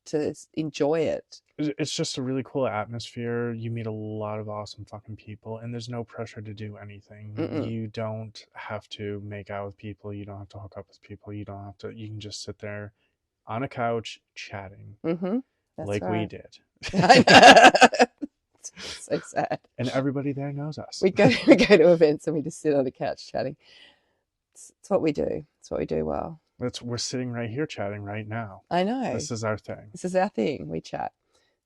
Speaker 1: to enjoy it.
Speaker 2: it's just a really cool atmosphere. You meet a lot of awesome fucking people, and there's no pressure to do anything.
Speaker 1: Mm-mm.
Speaker 2: You don't have to make out with people. You don't have to hook up with people. You don't have to. You can just sit there on a couch chatting
Speaker 1: Mm-hmm. That's
Speaker 2: like we
Speaker 1: right.
Speaker 2: did.
Speaker 1: I know. It's so sad.
Speaker 2: And everybody there knows us.
Speaker 1: We go to events and we just sit on the couch chatting. It's what we do. It's what we do well.
Speaker 2: We're sitting right here chatting right now.
Speaker 1: I know.
Speaker 2: This is our thing.
Speaker 1: This is our thing. We chat.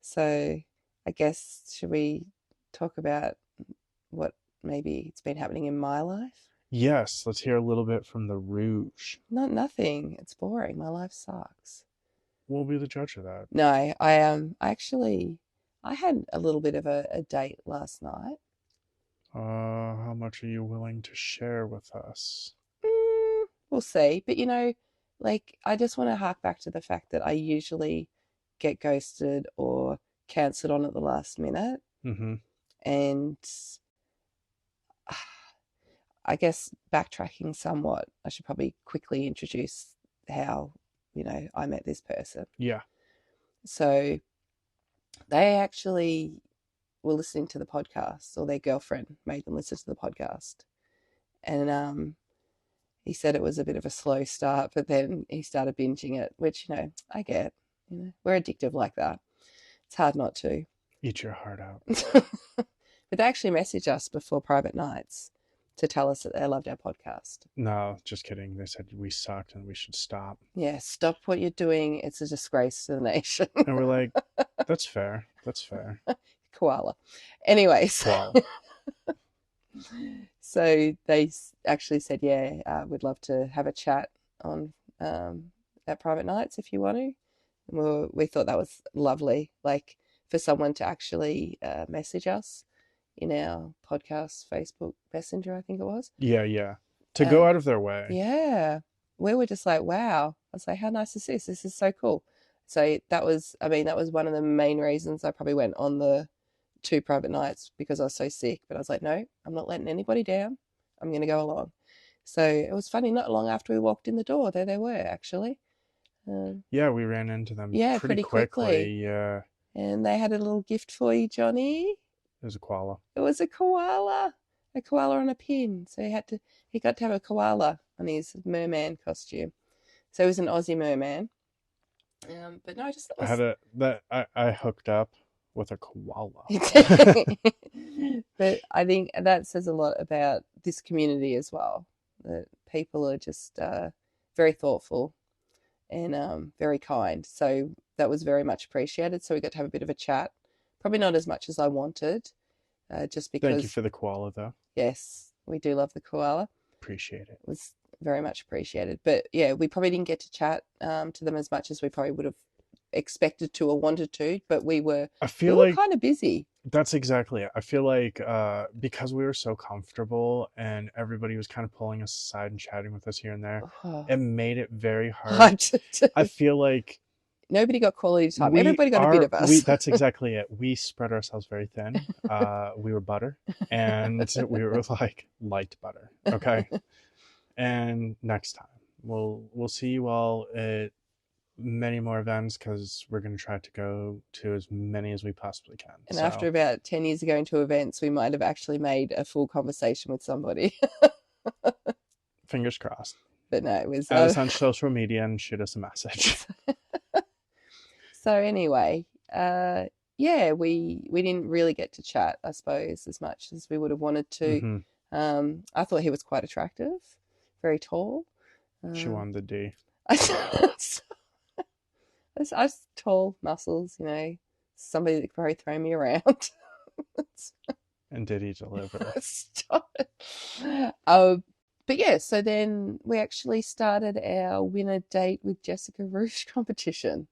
Speaker 1: So I guess should we talk about what maybe it's been happening in my life?
Speaker 2: Yes, let's hear a little bit from the Rouge.
Speaker 1: Nothing. It's boring. My life sucks.
Speaker 2: We'll be the judge of that.
Speaker 1: No, I had a little bit of a date last night.
Speaker 2: How much are you willing to share with us?
Speaker 1: We'll see. But like I just want to hark back to the fact that I usually get ghosted or cancelled on at the last minute.
Speaker 2: Mm-hmm.
Speaker 1: And I guess backtracking somewhat, I should probably quickly introduce how, I met this person.
Speaker 2: Yeah.
Speaker 1: So they actually were listening to the podcast, or their girlfriend made them listen to the podcast. And he said it was a bit of a slow start, but then he started binging it, which, I get. We're addictive like that. It's hard not to.
Speaker 2: Eat your heart out.
Speaker 1: But they actually messaged us before private nights to tell us that they loved our podcast.
Speaker 2: No, just kidding. They said we sucked and we should stop.
Speaker 1: Yeah, stop what you're doing. It's a disgrace to the nation.
Speaker 2: And we're like, that's fair. That's fair.
Speaker 1: Koala. Anyways.
Speaker 2: Wow.
Speaker 1: So they actually said, yeah, we'd love to have a chat on at private nights if you want to. And we thought that was lovely, like for someone to actually message us in our podcast Facebook Messenger, I think it was.
Speaker 2: Yeah. To go out of their way.
Speaker 1: Yeah. We were just like, wow. I was like, how nice is this? This is so cool. So that was one of the main reasons I probably went on the 2 private nights, because I was so sick. But I was like, no, I'm not letting anybody down. I'm going to go along. So it was funny, not long after we walked in the door, there they were actually.
Speaker 2: Yeah, we ran into them
Speaker 1: pretty
Speaker 2: quickly.
Speaker 1: quickly.
Speaker 2: Yeah.
Speaker 1: And they had a little gift for you, Johnny.
Speaker 2: was a koala.
Speaker 1: It was a koala on a pin. So he got to have a koala on his merman costume. So he was an Aussie merman. But no, I just
Speaker 2: I hooked up with a koala.
Speaker 1: But I think that says a lot about this community as well. That people are just very thoughtful and very kind. So that was very much appreciated. So we got to have a bit of a chat. Probably not as much as I wanted, just because.
Speaker 2: Thank you for the koala, though.
Speaker 1: Yes, we do love the koala.
Speaker 2: Appreciate it.
Speaker 1: It was very much appreciated. But yeah, we probably didn't get to chat to them as much as we probably would have expected to or wanted to. But we were kind of busy.
Speaker 2: That's exactly it. I feel like because we were so comfortable and everybody was kind of pulling us aside and chatting with us here and there, it made it very hard. I feel like
Speaker 1: nobody got quality time. Everybody got a bit of us.
Speaker 2: That's exactly it. We spread ourselves very thin. We were butter, and we were like light butter. Okay. And next time we'll see you all at many more events, because we're going to try to go to as many as we possibly can.
Speaker 1: And after about 10 years of going to events, we might have actually made a full conversation with somebody.
Speaker 2: Fingers crossed.
Speaker 1: But no, it was...
Speaker 2: Add us on social media and shoot us a message.
Speaker 1: So anyway, yeah, we didn't really get to chat, I suppose, as much as we would have wanted to. Mm-hmm. I thought he was quite attractive, very tall.
Speaker 2: She won the D.
Speaker 1: I was tall, muscles, somebody that could probably throw me around.
Speaker 2: And did he deliver?
Speaker 1: Stop it. But yeah, so then we actually started our winner date with Jessica Rouge competition.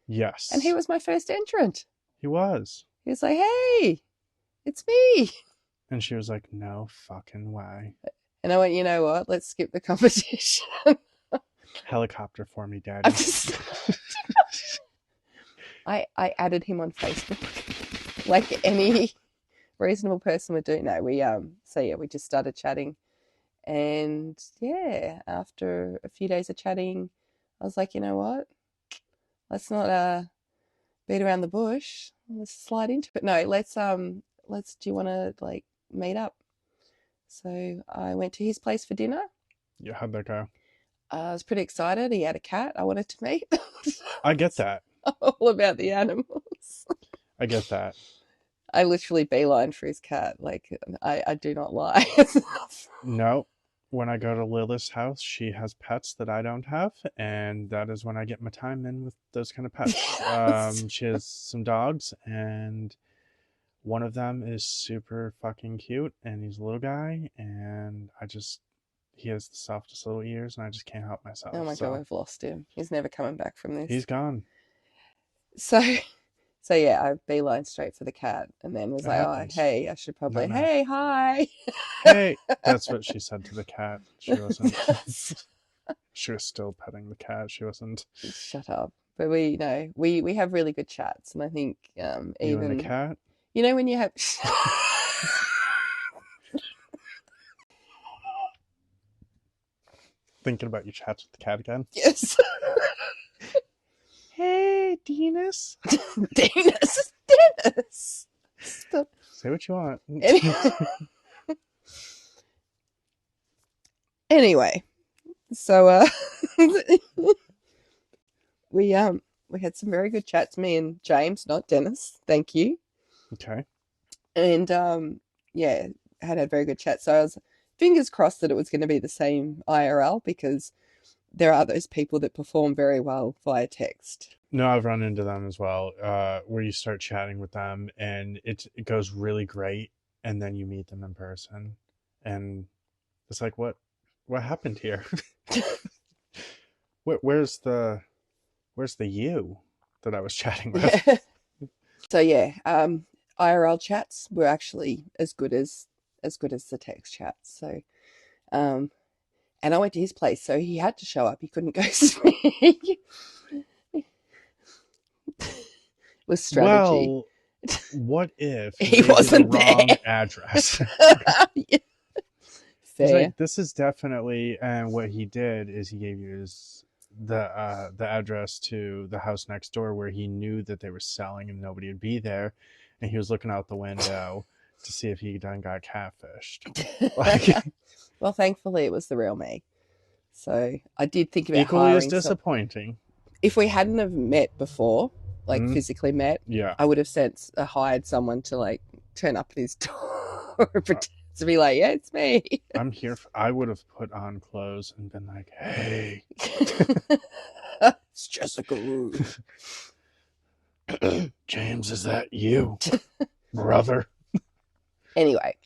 Speaker 2: Yes.
Speaker 1: And he was my first entrant.
Speaker 2: He was.
Speaker 1: He was like, hey, it's me.
Speaker 2: And she was like, no fucking way.
Speaker 1: And I went, you know what? Let's skip the competition.
Speaker 2: Helicopter for me, Daddy.
Speaker 1: I added him on Facebook, like any reasonable person would do. No, we just started chatting, and yeah, after a few days of chatting, I was like, you know what? Let's not beat around the bush. Let's slide into it. No, let's do you want to like meet up? So I went to his place for dinner.
Speaker 2: Yeah, how'd that go?
Speaker 1: I was pretty excited. He had a cat I wanted to meet.
Speaker 2: I get that.
Speaker 1: All about the animals.
Speaker 2: I get that.
Speaker 1: I literally beeline for his cat. Like, I do not lie.
Speaker 2: No. When I go to Lilith's house, she has pets that I don't have, and that is when I get my time in with those kind of pets. She has some dogs, and one of them is super fucking cute, and he's a little guy, and he has the softest little ears, and I just can't help myself.
Speaker 1: Oh my God, I've lost him. He's never coming back from this.
Speaker 2: He's gone.
Speaker 1: So yeah, I beeline straight for the cat, and then was like, oh, hey, I should probably, hey, hi.
Speaker 2: Hey, that's what she said to the cat. She wasn't. She was still petting the cat. She wasn't.
Speaker 1: Shut up. But we have really good chats, and I think even
Speaker 2: you and the cat.
Speaker 1: When you have.
Speaker 2: Thinking about your chats with the cat again?
Speaker 1: Yes.
Speaker 2: Hey, Dennis.
Speaker 1: Dennis. Stop.
Speaker 2: Say what you want.
Speaker 1: Anyway, so we had some very good chats, me and James, not Dennis. Thank you.
Speaker 2: Okay.
Speaker 1: And yeah, had very good chats. So I was fingers crossed that it was going to be the same IRL, because there are those people that perform very well via text.
Speaker 2: No, I've run into them as well, where you start chatting with them and it goes really great, and then you meet them in person and it's like, what happened here? Where's the you that I was chatting with?
Speaker 1: Yeah. So yeah, IRL chats were actually as good as the text chats. So and I went to his place, so he had to show up. He couldn't ghost me. With strategy.
Speaker 2: Well, what if
Speaker 1: he wasn't
Speaker 2: the wrong
Speaker 1: there?
Speaker 2: Address?
Speaker 1: Yeah. Fair.
Speaker 2: Like, this is definitely, and what he did is he gave you the address to the house next door, where he knew that they were selling and nobody would be there, and he was looking out the window to see if he done got catfished. Like,
Speaker 1: Well, thankfully it was the real me. So I did think about
Speaker 2: equally as
Speaker 1: hiring. So
Speaker 2: disappointing.
Speaker 1: if we hadn't have met before, like physically met,
Speaker 2: Yeah.
Speaker 1: I would have hired someone to like turn up at his door and pretend to be like, yeah, it's me.
Speaker 2: I'm here. I would have put on clothes and been like, hey.
Speaker 1: It's Jessica Rue.
Speaker 2: James, is that you, brother?
Speaker 1: Anyway,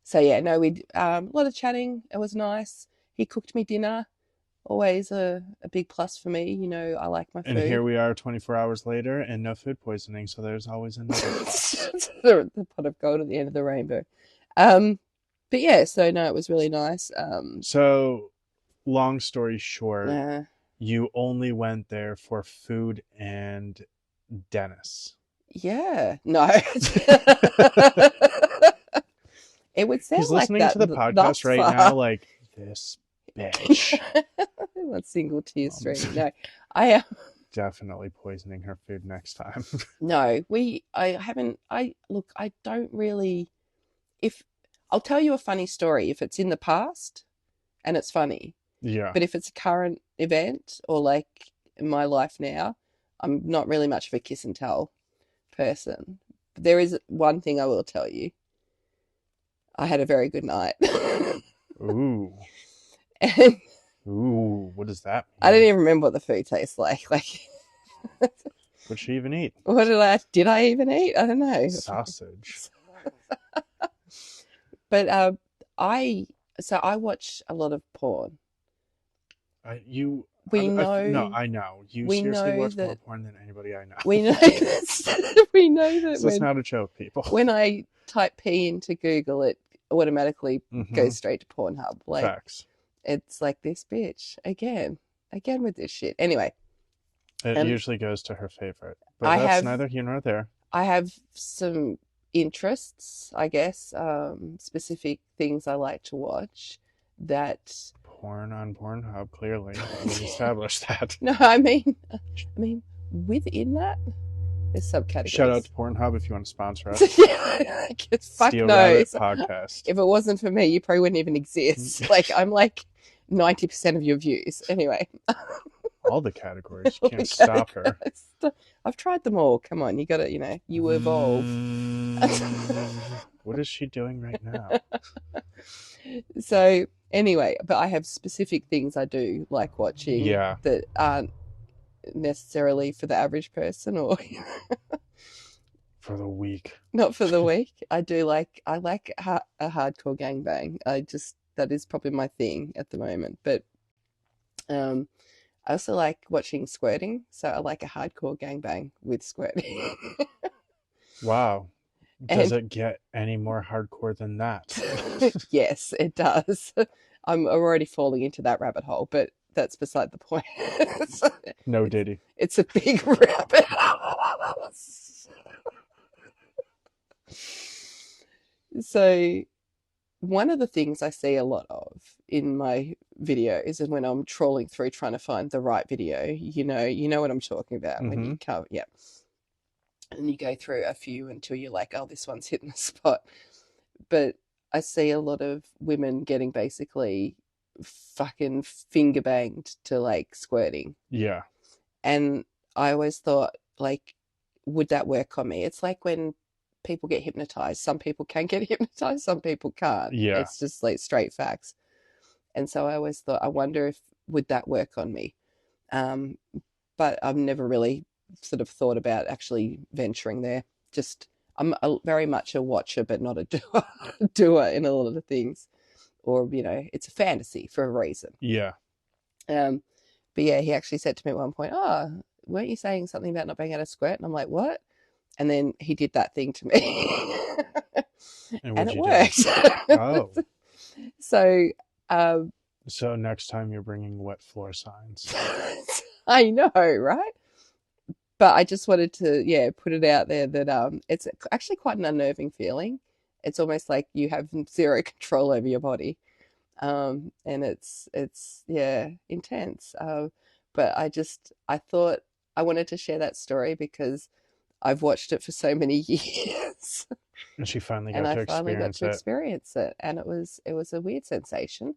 Speaker 1: so yeah, no, we a lot of chatting. It was nice. He cooked me dinner. Always a big plus for me. You know, I like my food.
Speaker 2: And here we are 24 hours later and no food poisoning, so there's always another plus.
Speaker 1: The pot of gold at the end of the rainbow. But yeah, so no, it was really nice.
Speaker 2: So, long story short, you only went there for food and Dennis.
Speaker 1: Yeah, no. It would sound
Speaker 2: He's
Speaker 1: like
Speaker 2: listening
Speaker 1: that
Speaker 2: to the podcast right now, like, this bitch.
Speaker 1: What single tear stream? No, I am
Speaker 2: definitely poisoning her food next time.
Speaker 1: No, I haven't. I don't really. If I'll tell you a funny story, if it's in the past and it's funny.
Speaker 2: Yeah.
Speaker 1: But if it's a current event or like in my life now, I'm not really much of a kiss and tell person. But there is one thing I will tell you. I had a very good night.
Speaker 2: Ooh.
Speaker 1: And
Speaker 2: ooh, what does that mean?
Speaker 1: I don't even remember what the food tastes like. Like,
Speaker 2: what'd she even eat?
Speaker 1: What did I even eat? I don't know.
Speaker 2: Sausage.
Speaker 1: But I watch a lot of porn.
Speaker 2: I know. You seriously watch more porn than anybody I know.
Speaker 1: We know that. We know that.
Speaker 2: So it's not a joke, people.
Speaker 1: When I type P into Google, it automatically goes straight to Pornhub. Like,
Speaker 2: facts.
Speaker 1: It's like, this bitch again with this shit. Anyway,
Speaker 2: it usually goes to her favorite, but that's neither here nor there.
Speaker 1: I have some interests, I guess, specific things I like to watch. That
Speaker 2: porn on Pornhub, clearly we established that.
Speaker 1: No, I mean within that there's subcategories.
Speaker 2: Shout out to Pornhub if you want to sponsor us.
Speaker 1: Fuck
Speaker 2: Steel
Speaker 1: no.
Speaker 2: Rabbit podcast.
Speaker 1: If it wasn't for me, you probably wouldn't even exist. Like, I'm like 90% of your views. Anyway.
Speaker 2: All the categories. You can't stop her.
Speaker 1: I've tried them all. Come on, you gotta, you evolve.
Speaker 2: What is she doing right now?
Speaker 1: So anyway, but I have specific things I do like watching that aren't necessarily for the average person or
Speaker 2: for the weak.
Speaker 1: Not for the weak. I like a hardcore gangbang. That is probably my thing at the moment. But I also like watching squirting, so I like a hardcore gangbang with squirting.
Speaker 2: Wow. Does it get any more hardcore than that?
Speaker 1: Yes, it does. I'm already falling into that rabbit hole, but that's beside the point.
Speaker 2: No Diddy.
Speaker 1: It's a big rabbit hole. So one of the things I see a lot of in my videos and when I'm trawling through trying to find the right video, you know what I'm talking about when you cover, yeah. And you go through a few until you're like, oh, this one's hitting the spot. But I see a lot of women getting basically fucking finger banged to like squirting.
Speaker 2: Yeah.
Speaker 1: And I always thought, like, would that work on me? It's like when people get hypnotized. Some people can get hypnotized, some people can't.
Speaker 2: Yeah.
Speaker 1: It's just like straight facts. And so I always thought, I wonder if would that work on me? But I've never really sort of thought about actually venturing there. Just I'm very much a watcher, but not a doer in a lot of the things. Or, it's a fantasy for a reason.
Speaker 2: Yeah.
Speaker 1: But yeah, he actually said to me at one point, oh, weren't you saying something about not being able to squirt? And I'm like, what? And then he did that thing to me. And it worked.
Speaker 2: Oh.
Speaker 1: So
Speaker 2: next time you're bringing wet floor signs.
Speaker 1: I know, right? But I just wanted to, put it out there that it's actually quite an unnerving feeling. It's almost like you have zero control over your body. And it's intense. But I thought I wanted to share that story because I've watched it for so many years.
Speaker 2: And she finally
Speaker 1: And
Speaker 2: got
Speaker 1: I
Speaker 2: to
Speaker 1: finally got
Speaker 2: experience
Speaker 1: to
Speaker 2: it.
Speaker 1: experience it, and it was a weird sensation,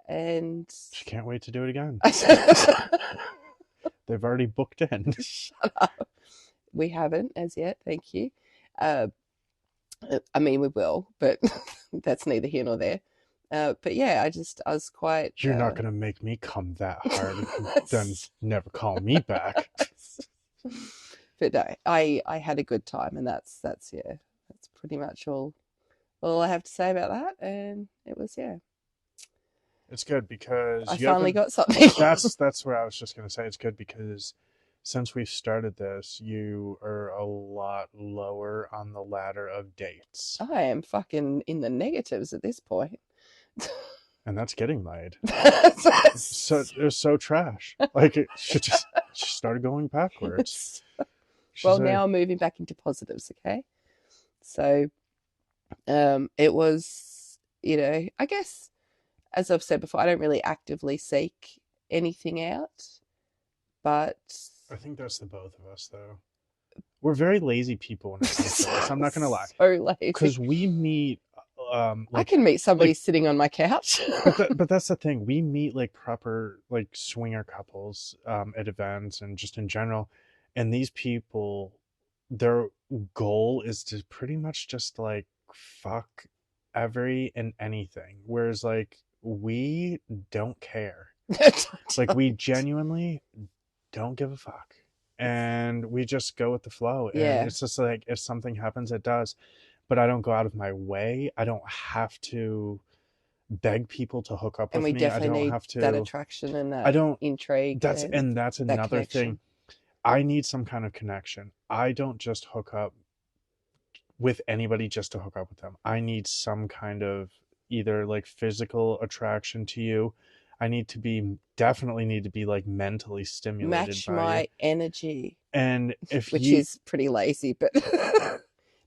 Speaker 1: and
Speaker 2: She can't wait to do it again.
Speaker 1: shut
Speaker 2: They've already booked in.
Speaker 1: up. We haven't as yet, thank you. Uh, I mean, we will, but that's neither here nor there. But yeah, I was quite.
Speaker 2: You're not going to make me come that hard and then never call me back.
Speaker 1: But no, I had a good time, and that's yeah, that's pretty much all I have to say about that. And it was, yeah,
Speaker 2: It's good because
Speaker 1: I
Speaker 2: you
Speaker 1: finally
Speaker 2: haven't.
Speaker 1: got something.
Speaker 2: That's where I was just going to say it's good because since we've started this, you are a lot lower on the ladder of dates.
Speaker 1: I am fucking in the negatives at this point.
Speaker 2: And that's getting laid.
Speaker 1: That's-
Speaker 2: So it was so trash. Like she started going backwards.
Speaker 1: well,
Speaker 2: She's
Speaker 1: now I'm moving back into positives, okay? So, it was, I guess, as I've said before, I don't really actively seek anything out, but
Speaker 2: I think that's the both of us, though. We're very lazy people when it comes to this. I'm not gonna lie,
Speaker 1: so lazy.
Speaker 2: because we meet.
Speaker 1: I can meet somebody
Speaker 2: like,
Speaker 1: sitting on my couch.
Speaker 2: but that's the thing. We meet like proper like swinger couples at events and just in general, and these people, their goal is to pretty much just like fuck every and anything. Whereas like we don't care. Like we genuinely don't give a fuck. And we just go with the flow. And
Speaker 1: Yeah.
Speaker 2: it's just like if something happens, it does. But I don't go out of my way. I don't have to beg people to hook up
Speaker 1: And
Speaker 2: with
Speaker 1: we
Speaker 2: me. I
Speaker 1: definitely
Speaker 2: don't
Speaker 1: need
Speaker 2: have to
Speaker 1: that attraction and
Speaker 2: I
Speaker 1: that
Speaker 2: don't
Speaker 1: intrigue.
Speaker 2: that's
Speaker 1: and
Speaker 2: that's
Speaker 1: that
Speaker 2: another
Speaker 1: connection.
Speaker 2: thing. I need some kind of connection. I don't just hook up with anybody just to hook up with them. I need some kind of either like physical attraction to you. I need to be definitely need to be like mentally stimulated
Speaker 1: Match
Speaker 2: by
Speaker 1: my
Speaker 2: you.
Speaker 1: energy,
Speaker 2: And if
Speaker 1: which
Speaker 2: you
Speaker 1: is pretty lazy, but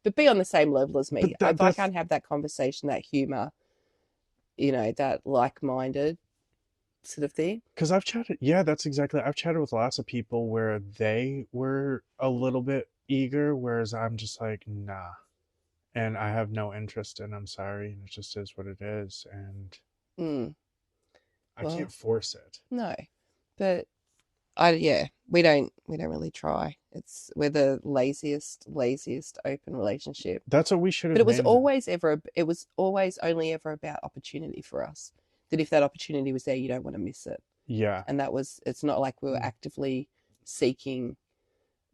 Speaker 1: but be on the same level as me.
Speaker 2: but
Speaker 1: If I can't have that conversation, that humor, that like-minded sort of thing.
Speaker 2: because I've chatted, yeah, that's exactly. I've chatted with lots of people where they were a little bit eager, whereas I'm just like, nah, and I have no interest, and I'm sorry, and it just is what it is, and
Speaker 1: Mm,
Speaker 2: I
Speaker 1: well,
Speaker 2: can't force it.
Speaker 1: no, but we don't really try. We're the laziest open relationship.
Speaker 2: That's what we should
Speaker 1: But
Speaker 2: have named it.
Speaker 1: it was always only ever about opportunity for us. That if that opportunity was there, you don't want to miss it.
Speaker 2: Yeah,
Speaker 1: And it's not like we were actively seeking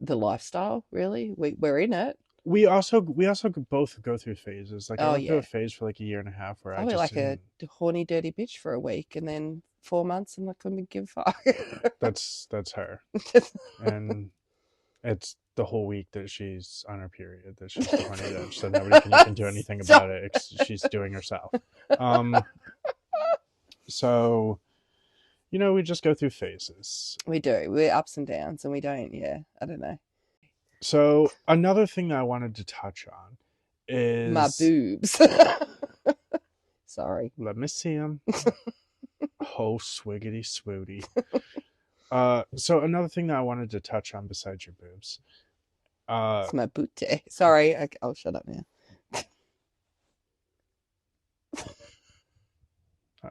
Speaker 1: the lifestyle, really. We're in it.
Speaker 2: we also could both go through phases. Like I
Speaker 1: Oh
Speaker 2: went through a
Speaker 1: yeah.
Speaker 2: phase for like a year and a half where I
Speaker 1: I'll be
Speaker 2: just
Speaker 1: like a
Speaker 2: didn't.
Speaker 1: horny dirty bitch for a week, and then 4 months I'm not gonna give a fuck.
Speaker 2: That's her, and it's the whole week that she's on her period that she's the horny bitch, so nobody can even do anything about it. She's doing herself. So we just go through phases.
Speaker 1: We do. We're ups and downs, and we don't. Yeah, I don't know.
Speaker 2: So another thing that I wanted to touch on is
Speaker 1: My boobs. Sorry.
Speaker 2: let me see them. Oh, swiggity swooty. So another thing that I wanted to touch on besides your boobs.
Speaker 1: It's my booty. Sorry. I'll shut up now.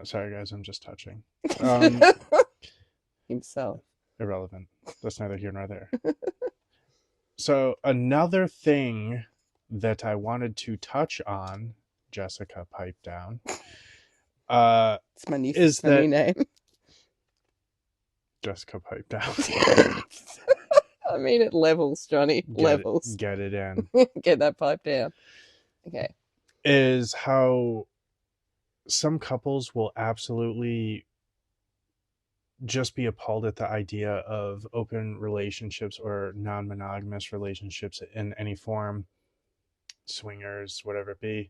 Speaker 2: Sorry, guys, I'm just touching.
Speaker 1: Himself.
Speaker 2: Irrelevant. That's neither here nor there. So another thing that I wanted to touch on, Jessica, pipe down.
Speaker 1: It's my new name.
Speaker 2: Jessica, pipe down.
Speaker 1: I mean, it levels, Johnny. Levels.
Speaker 2: Get it in.
Speaker 1: Get that pipe down. Okay.
Speaker 2: Is how some couples will absolutely just be appalled at the idea of open relationships or non-monogamous relationships in any form, swingers, whatever it be,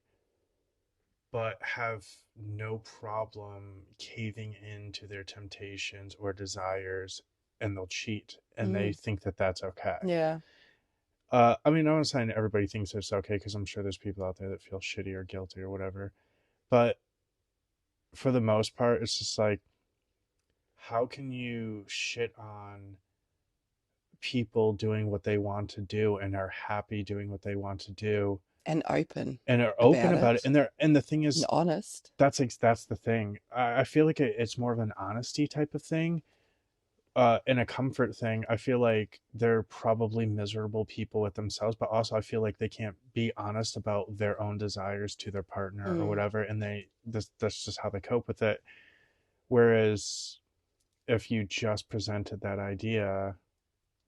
Speaker 2: but have no problem caving into their temptations or desires, and they'll cheat, and they think that that's okay.
Speaker 1: Yeah.
Speaker 2: I mean, I'm not saying everybody thinks it's okay, because I'm sure there's people out there that feel shitty or guilty or whatever, but for the most part, it's just like, how can you shit on people doing what they want to do and are happy doing what they want to do
Speaker 1: and open
Speaker 2: and are open
Speaker 1: about
Speaker 2: about it. And the thing
Speaker 1: and
Speaker 2: is,
Speaker 1: honest.
Speaker 2: that's the thing. I feel like it's more of an honesty type of thing, and a comfort thing. I feel like they're probably miserable people with themselves, but also I feel like they can't be honest about their own desires to their partner or whatever, and that's just how they cope with it. Whereas if you just presented that idea,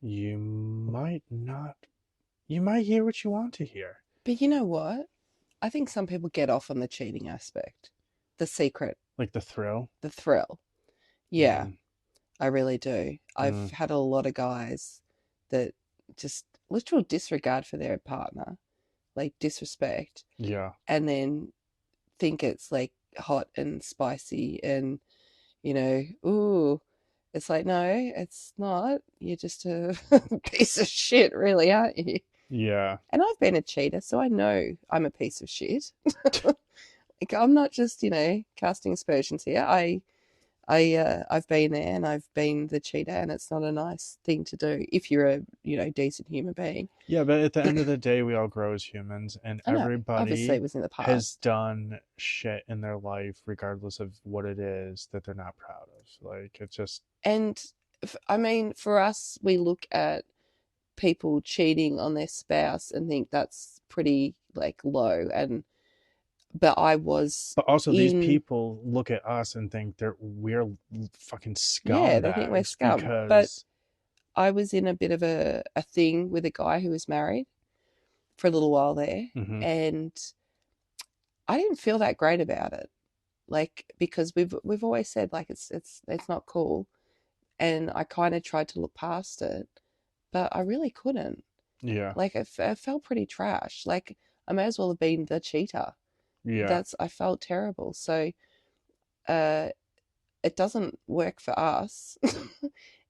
Speaker 2: you might hear what you want to hear.
Speaker 1: But you know what? I think some people get off on the cheating aspect, the secret,
Speaker 2: Like the thrill.
Speaker 1: the thrill. Yeah,
Speaker 2: Mm.
Speaker 1: I really do. I've had a lot of guys that just literal disregard for their partner, like disrespect,
Speaker 2: Yeah.
Speaker 1: and then think it's like hot and spicy and, ooh, it's like, no, it's not. You're just a piece of shit, really, aren't you?
Speaker 2: Yeah.
Speaker 1: And I've been a cheater, so I know I'm a piece of shit. Like, I'm not just, casting aspersions here. I've been there and I've been the cheater, and it's not a nice thing to do if you're a, decent human being.
Speaker 2: Yeah, but at the end of the day, we all grow as humans, and
Speaker 1: I know, obviously
Speaker 2: everybody
Speaker 1: it was in the past.
Speaker 2: has done shit in their life, regardless of what it is, that they're not proud of. Like, it's just...
Speaker 1: And I mean, for us, we look at people cheating on their spouse and think that's pretty like low. But
Speaker 2: also these people look at us and think we're fucking scumbags.
Speaker 1: Yeah, they think we're scum.
Speaker 2: Because...
Speaker 1: But I was in a bit of a thing with a guy who was married for a little while there, and I didn't feel that great about it. Like, because we've always said like it's not cool, and I kind of tried to look past it, but I really couldn't.
Speaker 2: Yeah.
Speaker 1: Like, it felt pretty trash. Like, I may as well have been the cheater.
Speaker 2: Yeah.
Speaker 1: I felt terrible. So it doesn't work for us.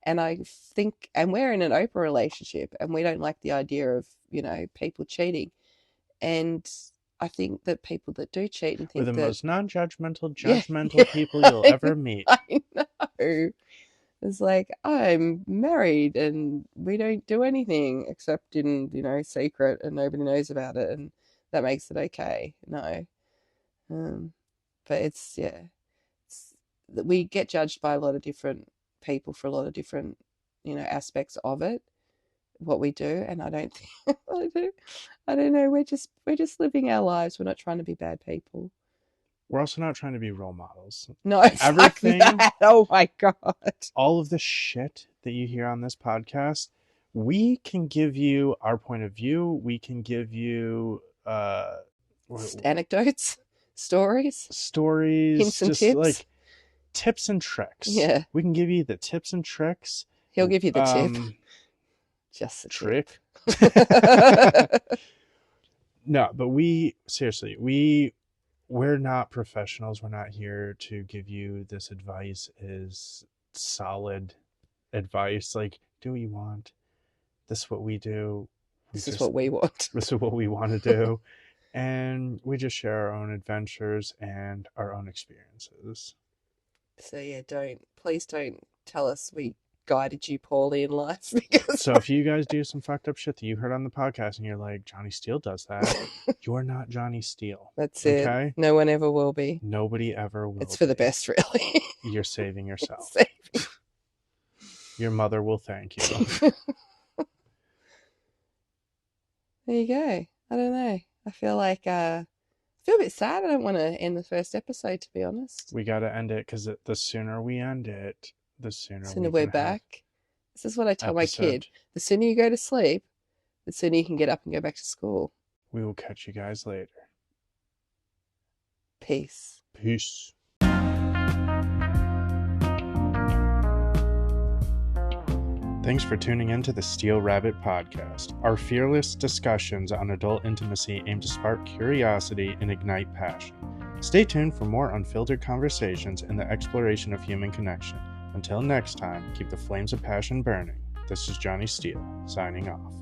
Speaker 1: And I think, and we're in an open relationship, and we don't like the idea of, people cheating. And I think that people that do cheat and think
Speaker 2: we're the most non-judgmental,
Speaker 1: Yeah.
Speaker 2: people you'll ever meet.
Speaker 1: I know. It's like, I'm married and we don't do anything except in, secret, and nobody knows about it, and that makes it okay. No. But we get judged by a lot of different people for a lot of different, aspects of it, what we do. And I don't think, I don't know. We're just living our lives. We're not trying to be bad people.
Speaker 2: We're also not trying to be role models.
Speaker 1: No, everything. That. Oh my God.
Speaker 2: All of the shit that you hear on this podcast, we can give you our point of view. We can give you
Speaker 1: anecdotes, stories, hints and
Speaker 2: just
Speaker 1: tips.
Speaker 2: Like tips and tricks.
Speaker 1: Yeah.
Speaker 2: We can give you the tips and tricks.
Speaker 1: He'll give you the tip. Just the
Speaker 2: trick. No, but we're not professionals. We're not here to give you this advice as solid advice. Like, do what you want. This is what we do.
Speaker 1: This is what we want.
Speaker 2: This is what we want to do. And we just share our own adventures and our own experiences.
Speaker 1: So yeah, please don't tell us we guided you poorly in life.
Speaker 2: So if you guys do some fucked up shit that you heard on the podcast and you're like, Johnny Steele does that, you're not Johnny Steele.
Speaker 1: That's it. No one ever will be.
Speaker 2: Nobody ever will.
Speaker 1: It's for the best, really.
Speaker 2: You're saving yourself. Your mother will thank you.
Speaker 1: There you go. I don't know. I feel like I feel a bit sad. I don't want to end the first episode, to be honest.
Speaker 2: We got to end it because the sooner we end it, the sooner
Speaker 1: we're back. This is what I tell my kid. The sooner you go to sleep, the sooner you can get up and go back to school.
Speaker 2: We will catch you guys later.
Speaker 1: Peace.
Speaker 2: Peace. Thanks for tuning in to the Steel Rabbit Podcast. Our fearless discussions on adult intimacy aim to spark curiosity and ignite passion. Stay tuned for more unfiltered conversations and the exploration of human connection. Until next time, keep the flames of passion burning. This is Johnny Steele, signing off.